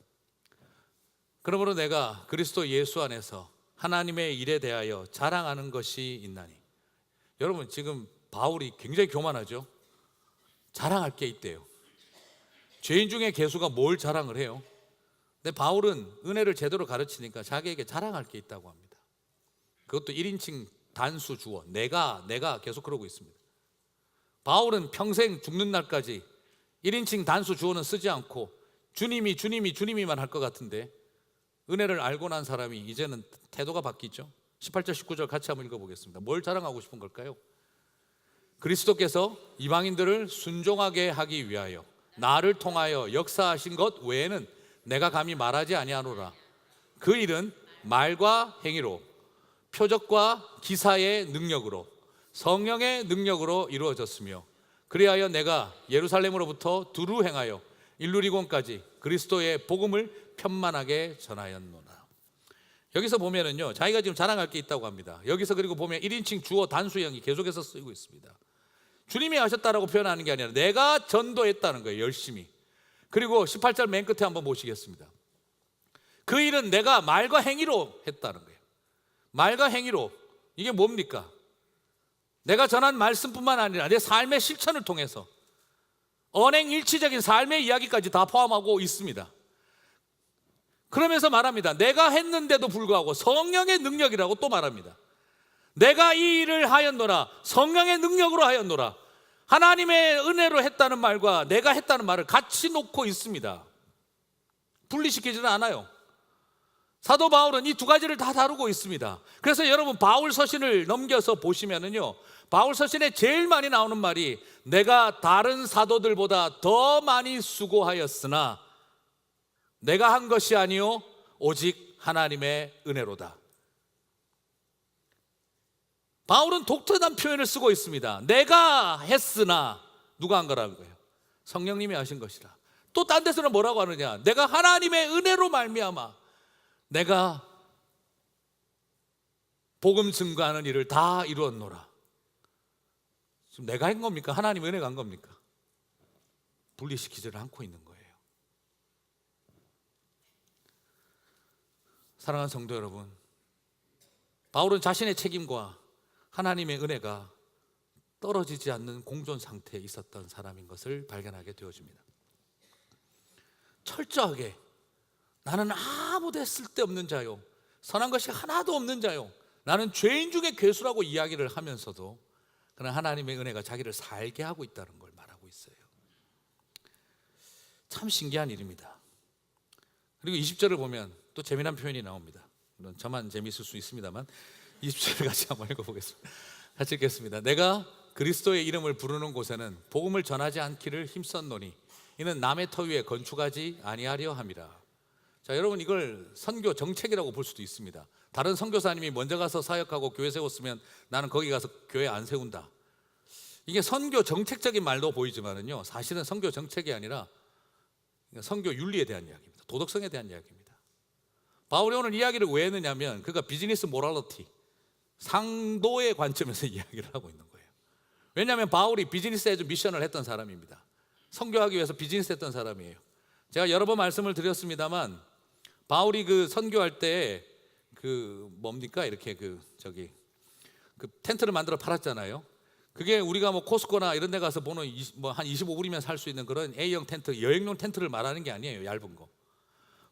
그러므로 내가 그리스도 예수 안에서 하나님의 일에 대하여 자랑하는 것이 있나니. 여러분, 지금 바울이 굉장히 교만하죠. 자랑할 게 있대요. 죄인 중에 괴수가 뭘 자랑을 해요? 근데 바울은 은혜를 제대로 가르치니까 자기에게 자랑할 게 있다고 합니다. 그것도 1인칭 단수 주어, 내가 계속 그러고 있습니다. 바울은 평생 죽는 날까지 1인칭 단수 주어는 쓰지 않고 주님이만 할 것 같은데, 은혜를 알고 난 사람이 이제는 태도가 바뀌죠. 18절 19절 같이 한번 읽어보겠습니다. 뭘 자랑하고 싶은 걸까요? 그리스도께서 이방인들을 순종하게 하기 위하여 나를 통하여 역사하신 것 외에는 내가 감히 말하지 아니하노라. 그 일은 말과 행위로, 표적과 기사의 능력으로, 성령의 능력으로 이루어졌으며, 그리하여 내가 예루살렘으로부터 두루 행하여 일루리곤까지 그리스도의 복음을 편만하게 전하였노라. 여기서 보면은요, 자기가 지금 자랑할 게 있다고 합니다. 여기서 그리고 보면 1인칭 주어 단수형이 계속해서 쓰이고 있습니다. 주님이 하셨다라고 표현하는 게 아니라 내가 전도했다는 거예요, 열심히. 그리고 18절 맨 끝에 한번 보시겠습니다. 그 일은 내가 말과 행위로 했다는 거예요. 말과 행위로, 이게 뭡니까? 내가 전한 말씀뿐만 아니라 내 삶의 실천을 통해서 언행일치적인 삶의 이야기까지 다 포함하고 있습니다. 그러면서 말합니다. 내가 했는데도 불구하고 성령의 능력이라고 또 말합니다. 내가 이 일을 하였노라, 성령의 능력으로 하였노라. 하나님의 은혜로 했다는 말과 내가 했다는 말을 같이 놓고 있습니다. 분리시키지는 않아요. 사도 바울은 이 두 가지를 다 다루고 있습니다. 그래서 여러분 바울 서신을 넘겨서 보시면은요, 바울 서신에 제일 많이 나오는 말이 내가 다른 사도들보다 더 많이 수고하였으나 내가 한 것이 아니요 오직 하나님의 은혜로다. 바울은 독특한 표현을 쓰고 있습니다. 내가 했으나 누가 한 거라는 거예요? 성령님이 하신 것이라. 또 딴 데서는 뭐라고 하느냐? 내가 하나님의 은혜로 말미암아 내가 복음 증거하는 일을 다 이루었노라. 지금 내가 한 겁니까? 하나님의 은혜가 한 겁니까? 분리시키지를 않고 있는 거예요. 사랑하는 성도 여러분, 바울은 자신의 책임과 하나님의 은혜가 떨어지지 않는 공존 상태에 있었던 사람인 것을 발견하게 되어집니다. 철저하게 나는 아무데 쓸데없는 자요, 선한 것이 하나도 없는 자요, 나는 죄인 중에 괴수라고 이야기를 하면서도 그러나 하나님의 은혜가 자기를 살게 하고 있다는 걸 말하고 있어요. 참 신기한 일입니다. 그리고 20절을 보면 또 재미난 표현이 나옵니다. 물론 저만 재미있을 수 있습니다만 20절을 같이 한번 읽어보겠습니다. 같이 읽겠습니다. 내가 그리스도의 이름을 부르는 곳에는 복음을 전하지 않기를 힘썼노니 이는 남의 터 위에 건축하지 아니하려 함이라. 자, 여러분 이걸 선교 정책이라고 볼 수도 있습니다. 다른 선교사님이 먼저 가서 사역하고 교회 세웠으면 나는 거기 가서 교회 안 세운다. 이게 선교 정책적인 말도 보이지만은요, 사실은 선교 정책이 아니라 선교 윤리에 대한 이야기입니다. 도덕성에 대한 이야기입니다. 바울이 오늘 이야기를 왜 했느냐면 그가 비즈니스 모랄리티, 상도의 관점에서 이야기를 하고 있는 거예요. 왜냐하면 바울이 비즈니스 에즈 미션을 했던 사람입니다. 선교하기 위해서 비즈니스 했던 사람이에요. 제가 여러 번 말씀을 드렸습니다만 바울이 그 선교할 때 그 뭡니까 이렇게 그 텐트를 만들어 팔았잖아요. 그게 우리가 뭐 코스코나 이런 데 가서 보는 뭐 한 25불이면 살 수 있는 그런 A형 텐트, 여행용 텐트를 말하는 게 아니에요. 얇은 거.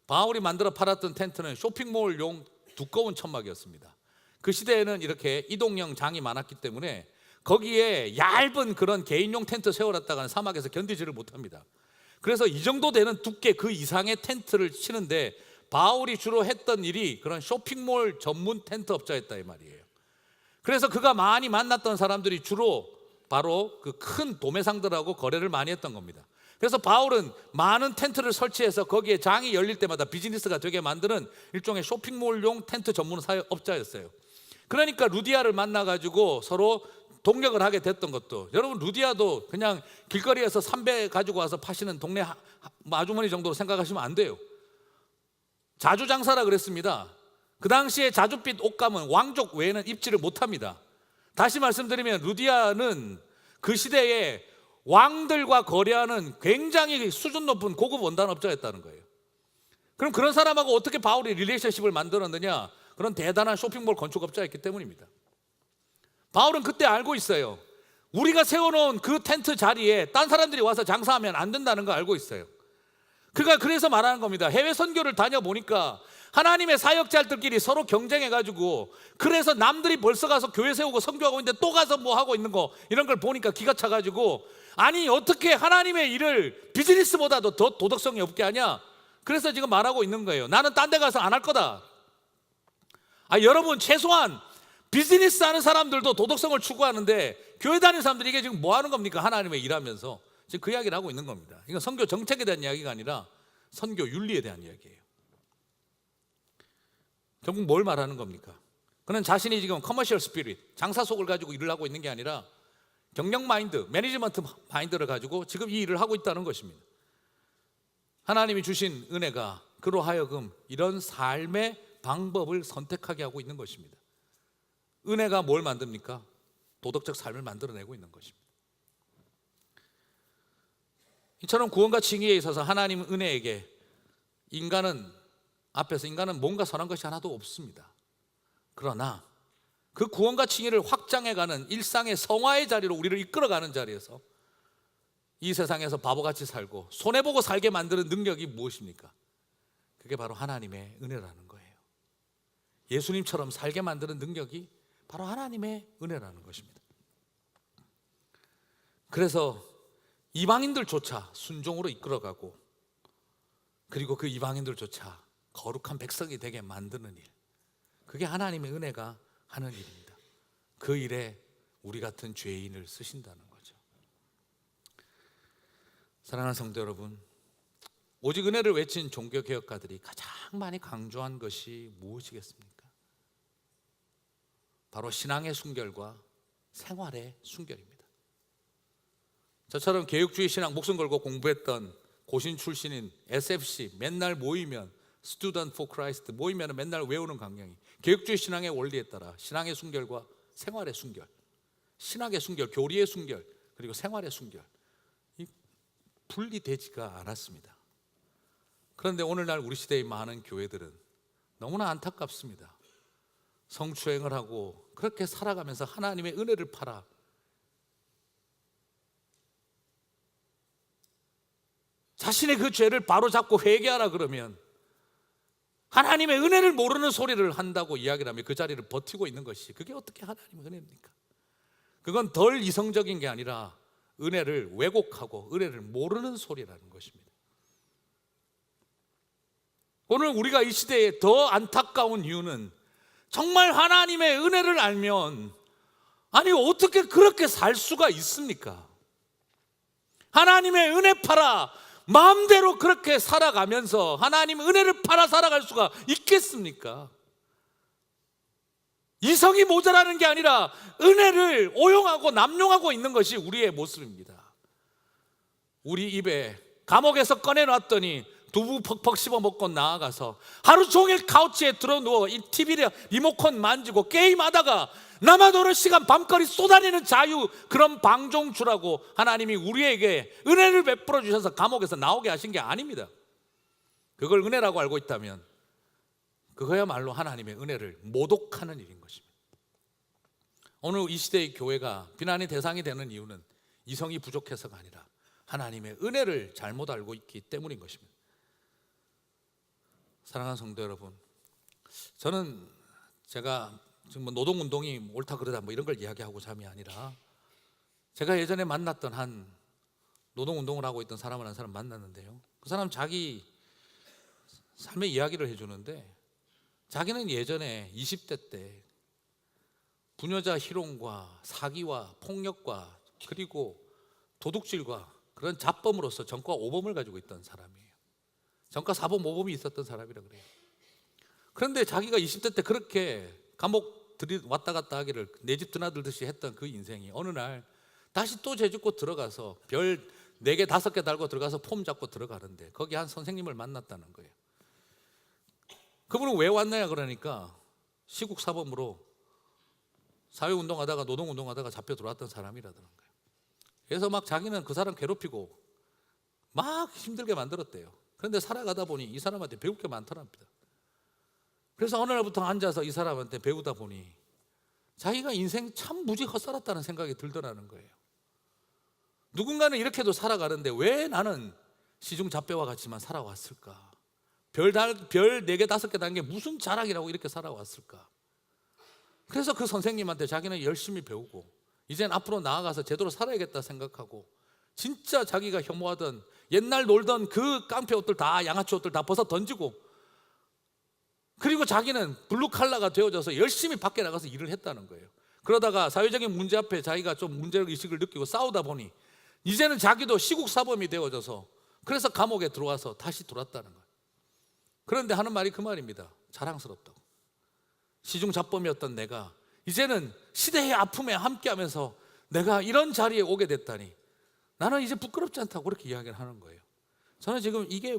바울이 만들어 팔았던 텐트는 쇼핑몰용 두꺼운 천막이었습니다. 그 시대에는 이렇게 이동형 장이 많았기 때문에 거기에 얇은 그런 개인용 텐트 세워놨다가는 사막에서 견디지를 못합니다. 그래서 이 정도 되는 두께 그 이상의 텐트를 치는데 바울이 주로 했던 일이 그런 쇼핑몰 전문 텐트 업자였다 이 말이에요. 그래서 그가 많이 만났던 사람들이 주로 바로 그 큰 도매상들하고 거래를 많이 했던 겁니다. 그래서 바울은 많은 텐트를 설치해서 거기에 장이 열릴 때마다 비즈니스가 되게 만드는 일종의 쇼핑몰용 텐트 전문 사업자였어요. 그러니까 루디아를 만나가지고 서로 동력을 하게 됐던 것도, 여러분 루디아도 그냥 길거리에서 삼배 가지고 와서 파시는 동네 아주머니 정도로 생각하시면 안 돼요. 자주장사라 그랬습니다. 그 당시에 자주빛 옷감은 왕족 외에는 입지를 못합니다. 다시 말씀드리면 루디아는 그 시대에 왕들과 거래하는 굉장히 수준 높은 고급 원단업자였다는 거예요. 그럼 그런 사람하고 어떻게 바울이 릴레이션십을 만들었느냐? 그런 대단한 쇼핑몰 건축업자였기 때문입니다. 바울은 그때 알고 있어요. 우리가 세워놓은 그 텐트 자리에 딴 사람들이 와서 장사하면 안 된다는 거 알고 있어요. 그가 그래서 말하는 겁니다. 해외 선교를 다녀보니까 하나님의 사역자들끼리 서로 경쟁해가지고, 그래서 남들이 벌써 가서 교회 세우고 선교하고 있는데 또 가서 뭐 하고 있는 거, 이런 걸 보니까 기가 차가지고, 아니 어떻게 하나님의 일을 비즈니스보다도 더 도덕성이 없게 하냐? 그래서 지금 말하고 있는 거예요. 나는 딴 데 가서 안 할 거다. 여러분 최소한 비즈니스 하는 사람들도 도덕성을 추구하는데 교회 다니는 사람들이 이게 지금 뭐 하는 겁니까? 하나님의 일하면서 지금 그 이야기를 하고 있는 겁니다. 이건 선교 정책에 대한 이야기가 아니라 선교 윤리에 대한 이야기예요. 결국 뭘 말하는 겁니까? 그는 자신이 지금 커머셜 스피릿, 장사 속을 가지고 일을 하고 있는 게 아니라 경영 마인드, 매니지먼트 마인드를 가지고 지금 이 일을 하고 있다는 것입니다. 하나님이 주신 은혜가 그로 하여금 이런 삶의 방법을 선택하게 하고 있는 것입니다. 은혜가 뭘 만듭니까? 도덕적 삶을 만들어내고 있는 것입니다. 이처럼 구원과 칭의에 있어서 하나님 은혜에게 앞에서 인간은 뭔가 선한 것이 하나도 없습니다. 그러나 그 구원과 칭의를 확장해가는 일상의 성화의 자리로 우리를 이끌어가는 자리에서 이 세상에서 바보같이 살고 손해보고 살게 만드는 능력이 무엇입니까? 그게 바로 하나님의 은혜라는 거예요. 예수님처럼 살게 만드는 능력이 바로 하나님의 은혜라는 것입니다. 그래서 이방인들조차 순종으로 이끌어가고, 그리고 그 이방인들조차 거룩한 백성이 되게 만드는 일, 그게 하나님의 은혜가 하는 일입니다. 그 일에 우리 같은 죄인을 쓰신다는 거죠. 사랑하는 성도 여러분, 오직 은혜를 외친 종교개혁가들이 가장 많이 강조한 것이 무엇이겠습니까? 바로 신앙의 순결과 생활의 순결입니다. 저처럼 개혁주의 신앙 목숨 걸고 공부했던 고신 출신인 SFC, 맨날 모이면 Student for Christ 모이면 맨날 외우는 강령이 개혁주의 신앙의 원리에 따라 신앙의 순결과 생활의 순결, 신학의 순결, 교리의 순결, 그리고 생활의 순결, 이 분리되지가 않았습니다. 그런데 오늘날 우리 시대의 많은 교회들은 너무나 안타깝습니다. 성추행을 하고 그렇게 살아가면서 하나님의 은혜를 팔아 자신의 그 죄를 바로잡고 회개하라 그러면 하나님의 은혜를 모르는 소리를 한다고 이야기를 하면 그 자리를 버티고 있는 것이, 그게 어떻게 하나님의 은혜입니까? 그건 덜 이성적인 게 아니라 은혜를 왜곡하고 은혜를 모르는 소리라는 것입니다. 오늘 우리가 이 시대에 더 안타까운 이유는 정말 하나님의 은혜를 알면, 아니 어떻게 그렇게 살 수가 있습니까? 하나님의 은혜 팔아 마음대로 그렇게 살아가면서 하나님 은혜를 팔아 살아갈 수가 있겠습니까? 이성이 모자라는 게 아니라 은혜를 오용하고 남용하고 있는 것이 우리의 모습입니다. 우리 입에 감옥에서 꺼내놨더니 두부 퍽퍽 씹어 먹고 나아가서 하루 종일 카우치에 들어누워 이 TV를 리모컨 만지고 게임하다가 나만 오는 시간 밤거리 쏘다니는 자유, 그런 방종 주라고 하나님이 우리에게 은혜를 베풀어 주셔서 감옥에서 나오게 하신 게 아닙니다. 그걸 은혜라고 알고 있다면 그거야말로 하나님의 은혜를 모독하는 일인 것입니다. 오늘 이 시대의 교회가 비난의 대상이 되는 이유는 이성이 부족해서가 아니라 하나님의 은혜를 잘못 알고 있기 때문인 것입니다. 사랑하는 성도 여러분, 저는 제가 지금 노동운동이 옳다 그러다 이런 걸 이야기하고자 함이 아니라, 제가 예전에 만났던 한 노동운동을 하고 있던 사람을 한 사람 만났는데요, 그 사람 자기 삶의 이야기를 해주는데, 자기는 예전에 20대 때 부녀자 희롱과 사기와 폭력과 그리고 도둑질과 그런 잡범으로서 전과 5범을 가지고 있던 사람이에요. 전과 4범 5범이 있었던 사람이라 그래요. 그런데 자기가 20대 때 그렇게 감옥 왔다 갔다 하기를 내 집 드나들듯이 했던 그 인생이 어느 날 다시 또 죄 짓고 들어가서 별 4개 5개 달고 들어가서 폼 잡고 들어가는데, 거기 한 선생님을 만났다는 거예요. 그분은 왜 왔나요? 그러니까 시국 사범으로 사회운동하다가 노동운동하다가 잡혀 들어왔던 사람이라더는 거예요. 그래서 막 자기는 그 사람 괴롭히고 막 힘들게 만들었대요. 그런데 살아가다 보니 이 사람한테 배울 게 많더랍니다. 그래서 어느 날부터 앉아서 이 사람한테 배우다 보니 자기가 인생 참 무지 헛살았다는 생각이 들더라는 거예요. 누군가는 이렇게도 살아가는데 왜 나는 시중잡배와 같이만 살아왔을까? 별 4개 5개 단 게 무슨 자랑이라고 이렇게 살아왔을까? 그래서 그 선생님한테 자기는 열심히 배우고 이젠 앞으로 나아가서 제대로 살아야겠다 생각하고, 진짜 자기가 혐오하던 옛날 놀던 그 깡패 옷들 다, 양아치 옷들 다 벗어 던지고, 그리고 자기는 블루칼라가 되어져서 열심히 밖에 나가서 일을 했다는 거예요. 그러다가 사회적인 문제 앞에 자기가 좀 문제의식을 느끼고 싸우다 보니 이제는 자기도 시국사범이 되어져서 그래서 감옥에 들어와서 다시 돌아왔다는 거예요. 그런데 하는 말이 그 말입니다. 자랑스럽다고. 시중잡범이었던 내가 이제는 시대의 아픔에 함께하면서 내가 이런 자리에 오게 됐다니 나는 이제 부끄럽지 않다고 그렇게 이야기를 하는 거예요. 저는 지금 이게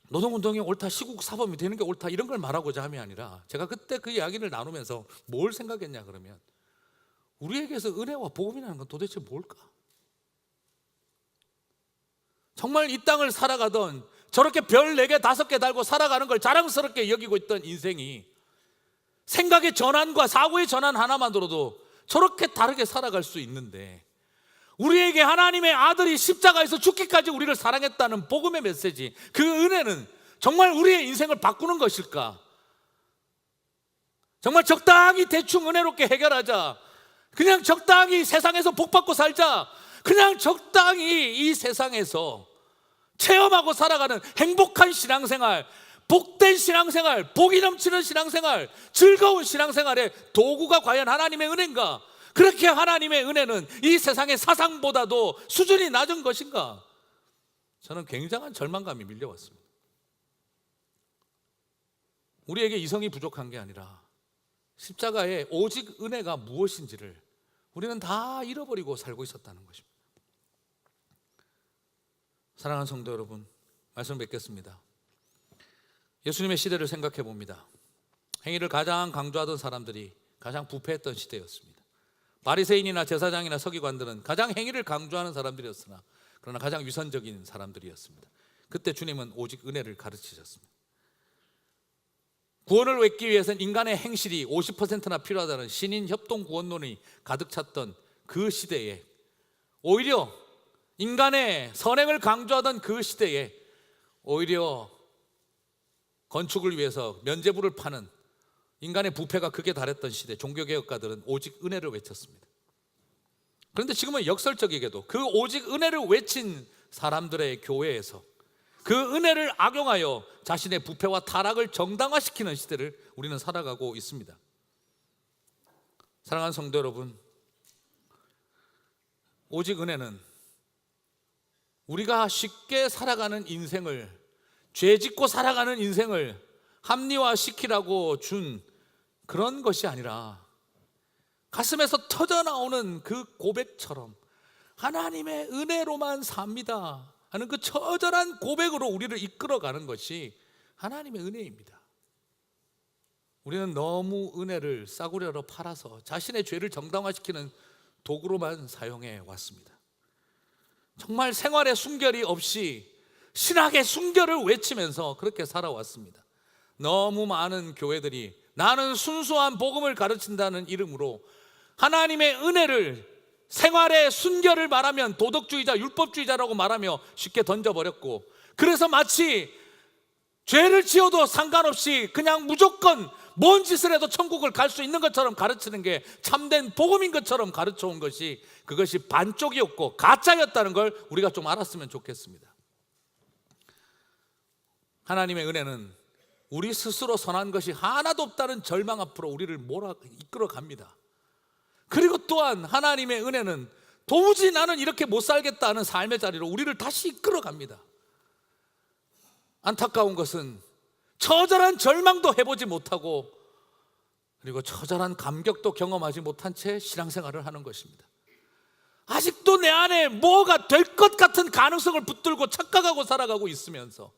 노동운동이 옳다, 시국사범이 되는 게 옳다 이런 걸 말하고자 함이 아니라, 제가 그때 그 이야기를 나누면서 뭘 생각했냐 그러면, 우리에게서 은혜와 복음이라는 건 도대체 뭘까? 정말 이 땅을 살아가던 저렇게 별 4개 5개 달고 살아가는 걸 자랑스럽게 여기고 있던 인생이 생각의 전환과 사고의 전환 하나만으로도 저렇게 다르게 살아갈 수 있는데, 우리에게 하나님의 아들이 십자가에서 죽기까지 우리를 사랑했다는 복음의 메시지, 그 은혜는 정말 우리의 인생을 바꾸는 것일까? 정말 적당히 대충 은혜롭게 해결하자, 그냥 적당히 세상에서 복받고 살자. 그냥 적당히 이 세상에서 체험하고 살아가는 행복한 신앙생활, 복된 신앙생활, 복이 넘치는 신앙생활, 즐거운 신앙생활의 도구가 과연 하나님의 은혜인가? 그렇게 하나님의 은혜는 이 세상의 사상보다도 수준이 낮은 것인가? 저는 굉장한 절망감이 밀려왔습니다. 우리에게 이성이 부족한 게 아니라 십자가의 오직 은혜가 무엇인지를 우리는 다 잃어버리고 살고 있었다는 것입니다. 사랑하는 성도 여러분, 말씀 뵙겠습니다. 예수님의 시대를 생각해 봅니다. 행위를 가장 강조하던 사람들이 가장 부패했던 시대였습니다. 바리새인이나 제사장이나 서기관들은 가장 행위를 강조하는 사람들이었으나 그러나 가장 위선적인 사람들이었습니다. 그때 주님은 오직 은혜를 가르치셨습니다. 구원을 얻기 위해서는 인간의 행실이 50%나 필요하다는 신인 협동 구원론이 가득 찼던 그 시대에, 오히려 인간의 선행을 강조하던 그 시대에 오히려 건축을 위해서 면죄부를 파는 인간의 부패가 극에 달했던 시대, 종교개혁가들은 오직 은혜를 외쳤습니다. 그런데 지금은 역설적이게도 그 오직 은혜를 외친 사람들의 교회에서 그 은혜를 악용하여 자신의 부패와 타락을 정당화시키는 시대를 우리는 살아가고 있습니다. 사랑하는 성도 여러분, 오직 은혜는 우리가 쉽게 살아가는 인생을, 죄 짓고 살아가는 인생을 합리화시키라고 준 그런 것이 아니라 가슴에서 터져나오는 그 고백처럼 하나님의 은혜로만 삽니다 하는 그 처절한 고백으로 우리를 이끌어가는 것이 하나님의 은혜입니다. 우리는 너무 은혜를 싸구려로 팔아서 자신의 죄를 정당화시키는 도구로만 사용해 왔습니다. 정말 생활의 순결이 없이 신학의 순결을 외치면서 그렇게 살아왔습니다. 너무 많은 교회들이 나는 순수한 복음을 가르친다는 이름으로 하나님의 은혜를, 생활의 순결을 말하면 도덕주의자, 율법주의자라고 말하며 쉽게 던져버렸고, 그래서 마치 죄를 지어도 상관없이 그냥 무조건 뭔 짓을 해도 천국을 갈 수 있는 것처럼 가르치는 게 참된 복음인 것처럼 가르쳐온 것이, 그것이 반쪽이었고 가짜였다는 걸 우리가 좀 알았으면 좋겠습니다. 하나님의 은혜는 우리 스스로 선한 것이 하나도 없다는 절망 앞으로 우리를 이끌어갑니다. 그리고 또한 하나님의 은혜는 도무지 나는 이렇게 못 살겠다는 삶의 자리로 우리를 다시 이끌어갑니다. 안타까운 것은 처절한 절망도 해보지 못하고 그리고 처절한 감격도 경험하지 못한 채 신앙생활을 하는 것입니다. 아직도 내 안에 뭐가 될 것 같은 가능성을 붙들고 착각하고 살아가고 있으면서,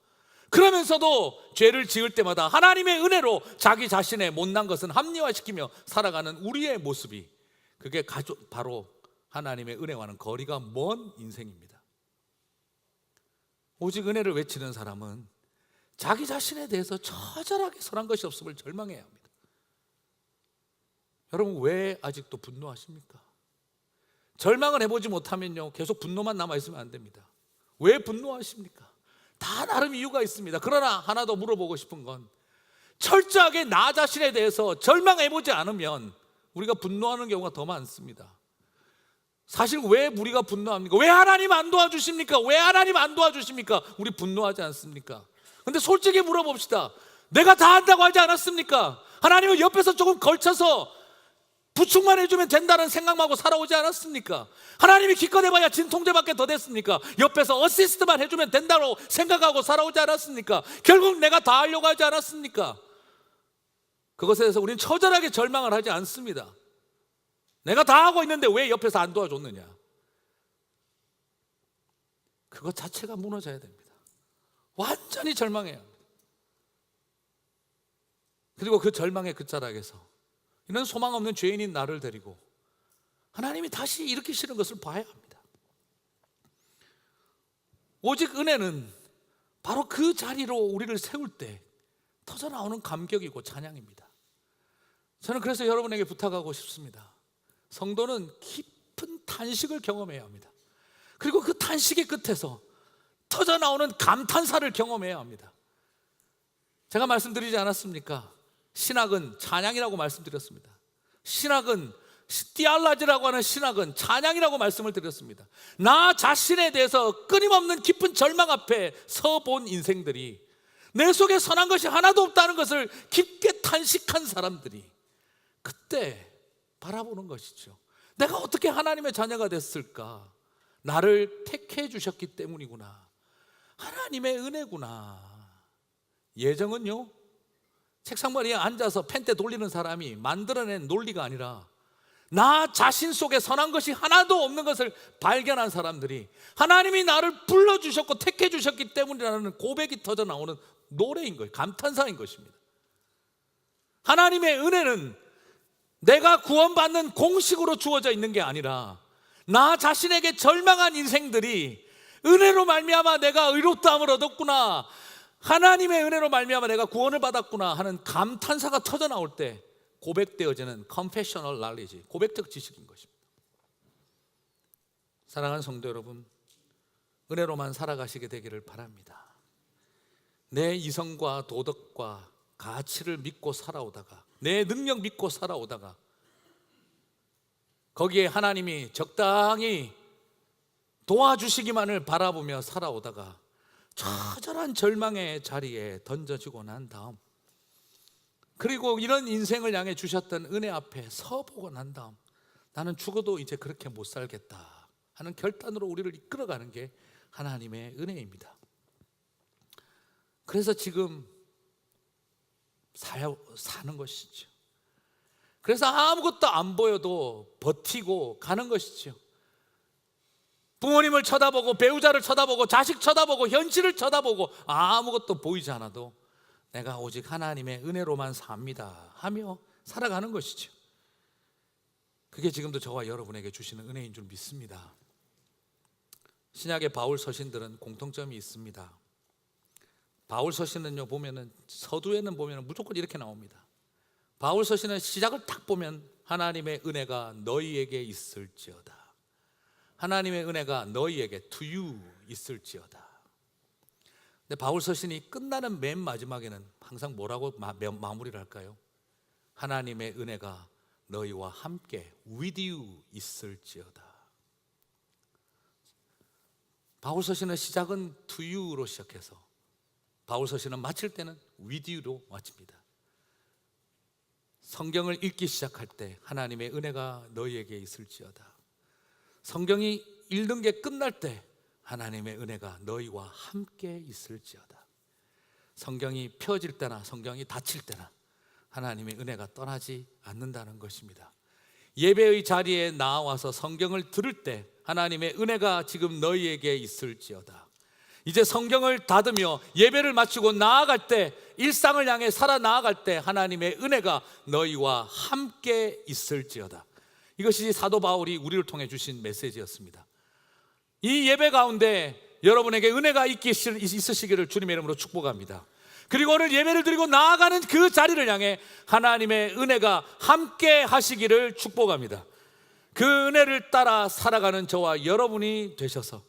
그러면서도 죄를 지을 때마다 하나님의 은혜로 자기 자신의 못난 것은 합리화시키며 살아가는 우리의 모습이, 그게 바로 하나님의 은혜와는 거리가 먼 인생입니다. 오직 은혜를 외치는 사람은 자기 자신에 대해서 처절하게 선한 것이 없음을 절망해야 합니다. 여러분, 왜 아직도 분노하십니까? 절망을 해보지 못하면요, 계속 분노만 남아있으면 안 됩니다. 왜 분노하십니까? 다 나름 이유가 있습니다. 그러나 하나 더 물어보고 싶은 건, 철저하게 나 자신에 대해서 절망해보지 않으면 우리가 분노하는 경우가 더 많습니다. 사실 왜 우리가 분노합니까? 왜 하나님 안 도와주십니까? 왜 하나님 안 도와주십니까? 우리 분노하지 않습니까? 근데 솔직히 물어봅시다. 내가 다 한다고 하지 않았습니까? 하나님은 옆에서 조금 걸쳐서 부축만 해주면 된다는 생각만 하고 살아오지 않았습니까? 하나님이 기껏 해봐야 진통제밖에 더 됐습니까? 옆에서 어시스트만 해주면 된다고 생각하고 살아오지 않았습니까? 결국 내가 다 하려고 하지 않았습니까? 그것에 대해서 우리는 처절하게 절망을 하지 않습니다. 내가 다 하고 있는데 왜 옆에서 안 도와줬느냐? 그것 자체가 무너져야 됩니다. 완전히 절망해야 합니다. 그리고 그 절망의 끝자락에서 이런 소망 없는 죄인인 나를 데리고 하나님이 다시 일으키시는 것을 봐야 합니다. 오직 은혜는 바로 그 자리로 우리를 세울 때 터져나오는 감격이고 찬양입니다. 저는 그래서 여러분에게 부탁하고 싶습니다. 성도는 깊은 탄식을 경험해야 합니다. 그리고 그 탄식의 끝에서 터져나오는 감탄사를 경험해야 합니다. 제가 말씀드리지 않았습니까? 신학은 찬양이라고 말씀드렸습니다. 신학은 디알라지라고 하는 신학은 찬양이라고 말씀을 드렸습니다. 나 자신에 대해서 끊임없는 깊은 절망 앞에 서본 인생들이, 내 속에 선한 것이 하나도 없다는 것을 깊게 탄식한 사람들이 그때 바라보는 것이죠. 내가 어떻게 하나님의 자녀가 됐을까? 나를 택해 주셨기 때문이구나. 하나님의 은혜구나. 예정은요, 책상머리에 앉아서 펜대 돌리는 사람이 만들어낸 논리가 아니라 나 자신 속에 선한 것이 하나도 없는 것을 발견한 사람들이 하나님이 나를 불러주셨고 택해 주셨기 때문이라는 고백이 터져 나오는 노래인 거예요. 감탄사인 것입니다. 하나님의 은혜는 내가 구원받는 공식으로 주어져 있는 게 아니라 나 자신에게 절망한 인생들이 은혜로 말미암아 내가 의롭다함을 얻었구나, 하나님의 은혜로 말미암아 내가 구원을 받았구나 하는 감탄사가 터져 나올 때 고백되어지는 confessional knowledge, 고백적 지식인 것입니다. 사랑하는 성도 여러분, 은혜로만 살아가시게 되기를 바랍니다. 내 이성과 도덕과 가치를 믿고 살아오다가, 내 능력 믿고 살아오다가 거기에 하나님이 적당히 도와주시기만을 바라보며 살아오다가 처절한 절망의 자리에 던져지고 난 다음, 그리고 이런 인생을 향해 주셨던 은혜 앞에 서보고 난 다음 나는 죽어도 이제 그렇게 못 살겠다 하는 결단으로 우리를 이끌어가는 게 하나님의 은혜입니다. 그래서 지금 사는 것이죠. 그래서 아무것도 안 보여도 버티고 가는 것이죠. 부모님을 쳐다보고 배우자를 쳐다보고 자식 쳐다보고 현실을 쳐다보고 아무것도 보이지 않아도 내가 오직 하나님의 은혜로만 삽니다 하며 살아가는 것이죠. 그게 지금도 저와 여러분에게 주시는 은혜인 줄 믿습니다. 신약의 바울 서신들은 공통점이 있습니다. 바울 서신은요, 보면은 서두에는 보면은 무조건 이렇게 나옵니다. 바울 서신은 시작을 딱 보면 하나님의 은혜가 너희에게 있을지어다. 하나님의 은혜가 너희에게 to you 있을지어다. 근데 바울 서신이 끝나는 맨 마지막에는 항상 뭐라고 마무리를 할까요? 하나님의 은혜가 너희와 함께 with you 있을지어다. 바울 서신의 시작은 to you로 시작해서 바울 서신은 마칠 때는 with you로 마칩니다. 성경을 읽기 시작할 때 하나님의 은혜가 너희에게 있을지어다. 성경이 읽는 게 끝날 때 하나님의 은혜가 너희와 함께 있을지어다. 성경이 펴질 때나 성경이 닫힐 때나 하나님의 은혜가 떠나지 않는다는 것입니다. 예배의 자리에 나와서 성경을 들을 때 하나님의 은혜가 지금 너희에게 있을지어다. 이제 성경을 닫으며 예배를 마치고 나아갈 때, 일상을 향해 살아 나아갈 때 하나님의 은혜가 너희와 함께 있을지어다. 이것이 사도 바울이 우리를 통해 주신 메시지였습니다. 이 예배 가운데 여러분에게 은혜가 있으시기를 주님의 이름으로 축복합니다. 그리고 오늘 예배를 드리고 나아가는 그 자리를 향해 하나님의 은혜가 함께 하시기를 축복합니다. 그 은혜를 따라 살아가는 저와 여러분이 되셔서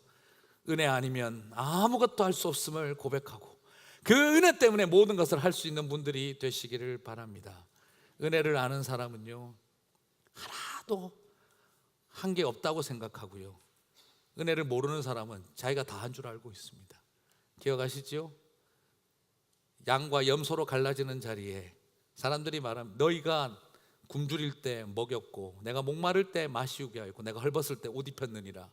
은혜 아니면 아무것도 할 수 없음을 고백하고 그 은혜 때문에 모든 것을 할 수 있는 분들이 되시기를 바랍니다. 은혜를 아는 사람은요, 하나도 한 게 없다고 생각하고요, 은혜를 모르는 사람은 자기가 다 한 줄 알고 있습니다. 기억하시죠? 양과 염소로 갈라지는 자리에 사람들이 말하면 너희가 굶주릴 때 먹였고 내가 목마를 때 마시우게 하였고 내가 헐벗을 때 옷 입혔느니라.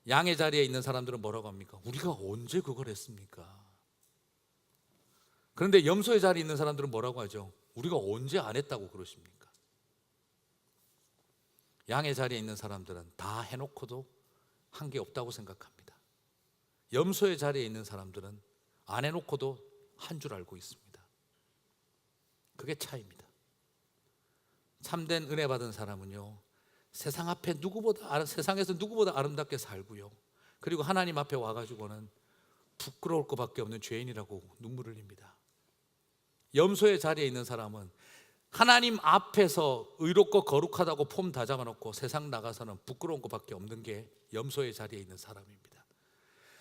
양의 자리에 있는 사람들은 뭐라고 합니까? 우리가 언제 그걸 했습니까? 그런데 염소의 자리에 있는 사람들은 뭐라고 하죠? 우리가 언제 안 했다고 그러십니까? 양의 자리에 있는 사람들은 다 해놓고도 한 게 없다고 생각합니다. 염소의 자리에 있는 사람들은 안 해놓고도 한 줄 알고 있습니다. 그게 차이입니다. 참된 은혜 받은 사람은요, 세상 앞에 세상에서 누구보다 아름답게 살고요, 그리고 하나님 앞에 와가지고는 부끄러울 것밖에 없는 죄인이라고 눈물을 흘립니다. 염소의 자리에 있는 사람은 하나님 앞에서 의롭고 거룩하다고 폼 다 잡아놓고 세상 나가서는 부끄러운 것밖에 없는 게 염소의 자리에 있는 사람입니다.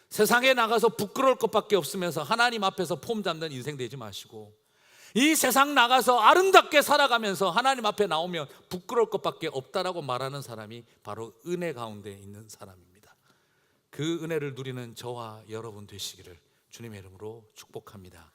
세상에 나가서 부끄러울 것밖에 없으면서 하나님 앞에서 폼 잡는 인생 되지 마시고 이 세상 나가서 아름답게 살아가면서 하나님 앞에 나오면 부끄러울 것밖에 없다라고 말하는 사람이 바로 은혜 가운데 있는 사람입니다. 그 은혜를 누리는 저와 여러분 되시기를 주님의 이름으로 축복합니다.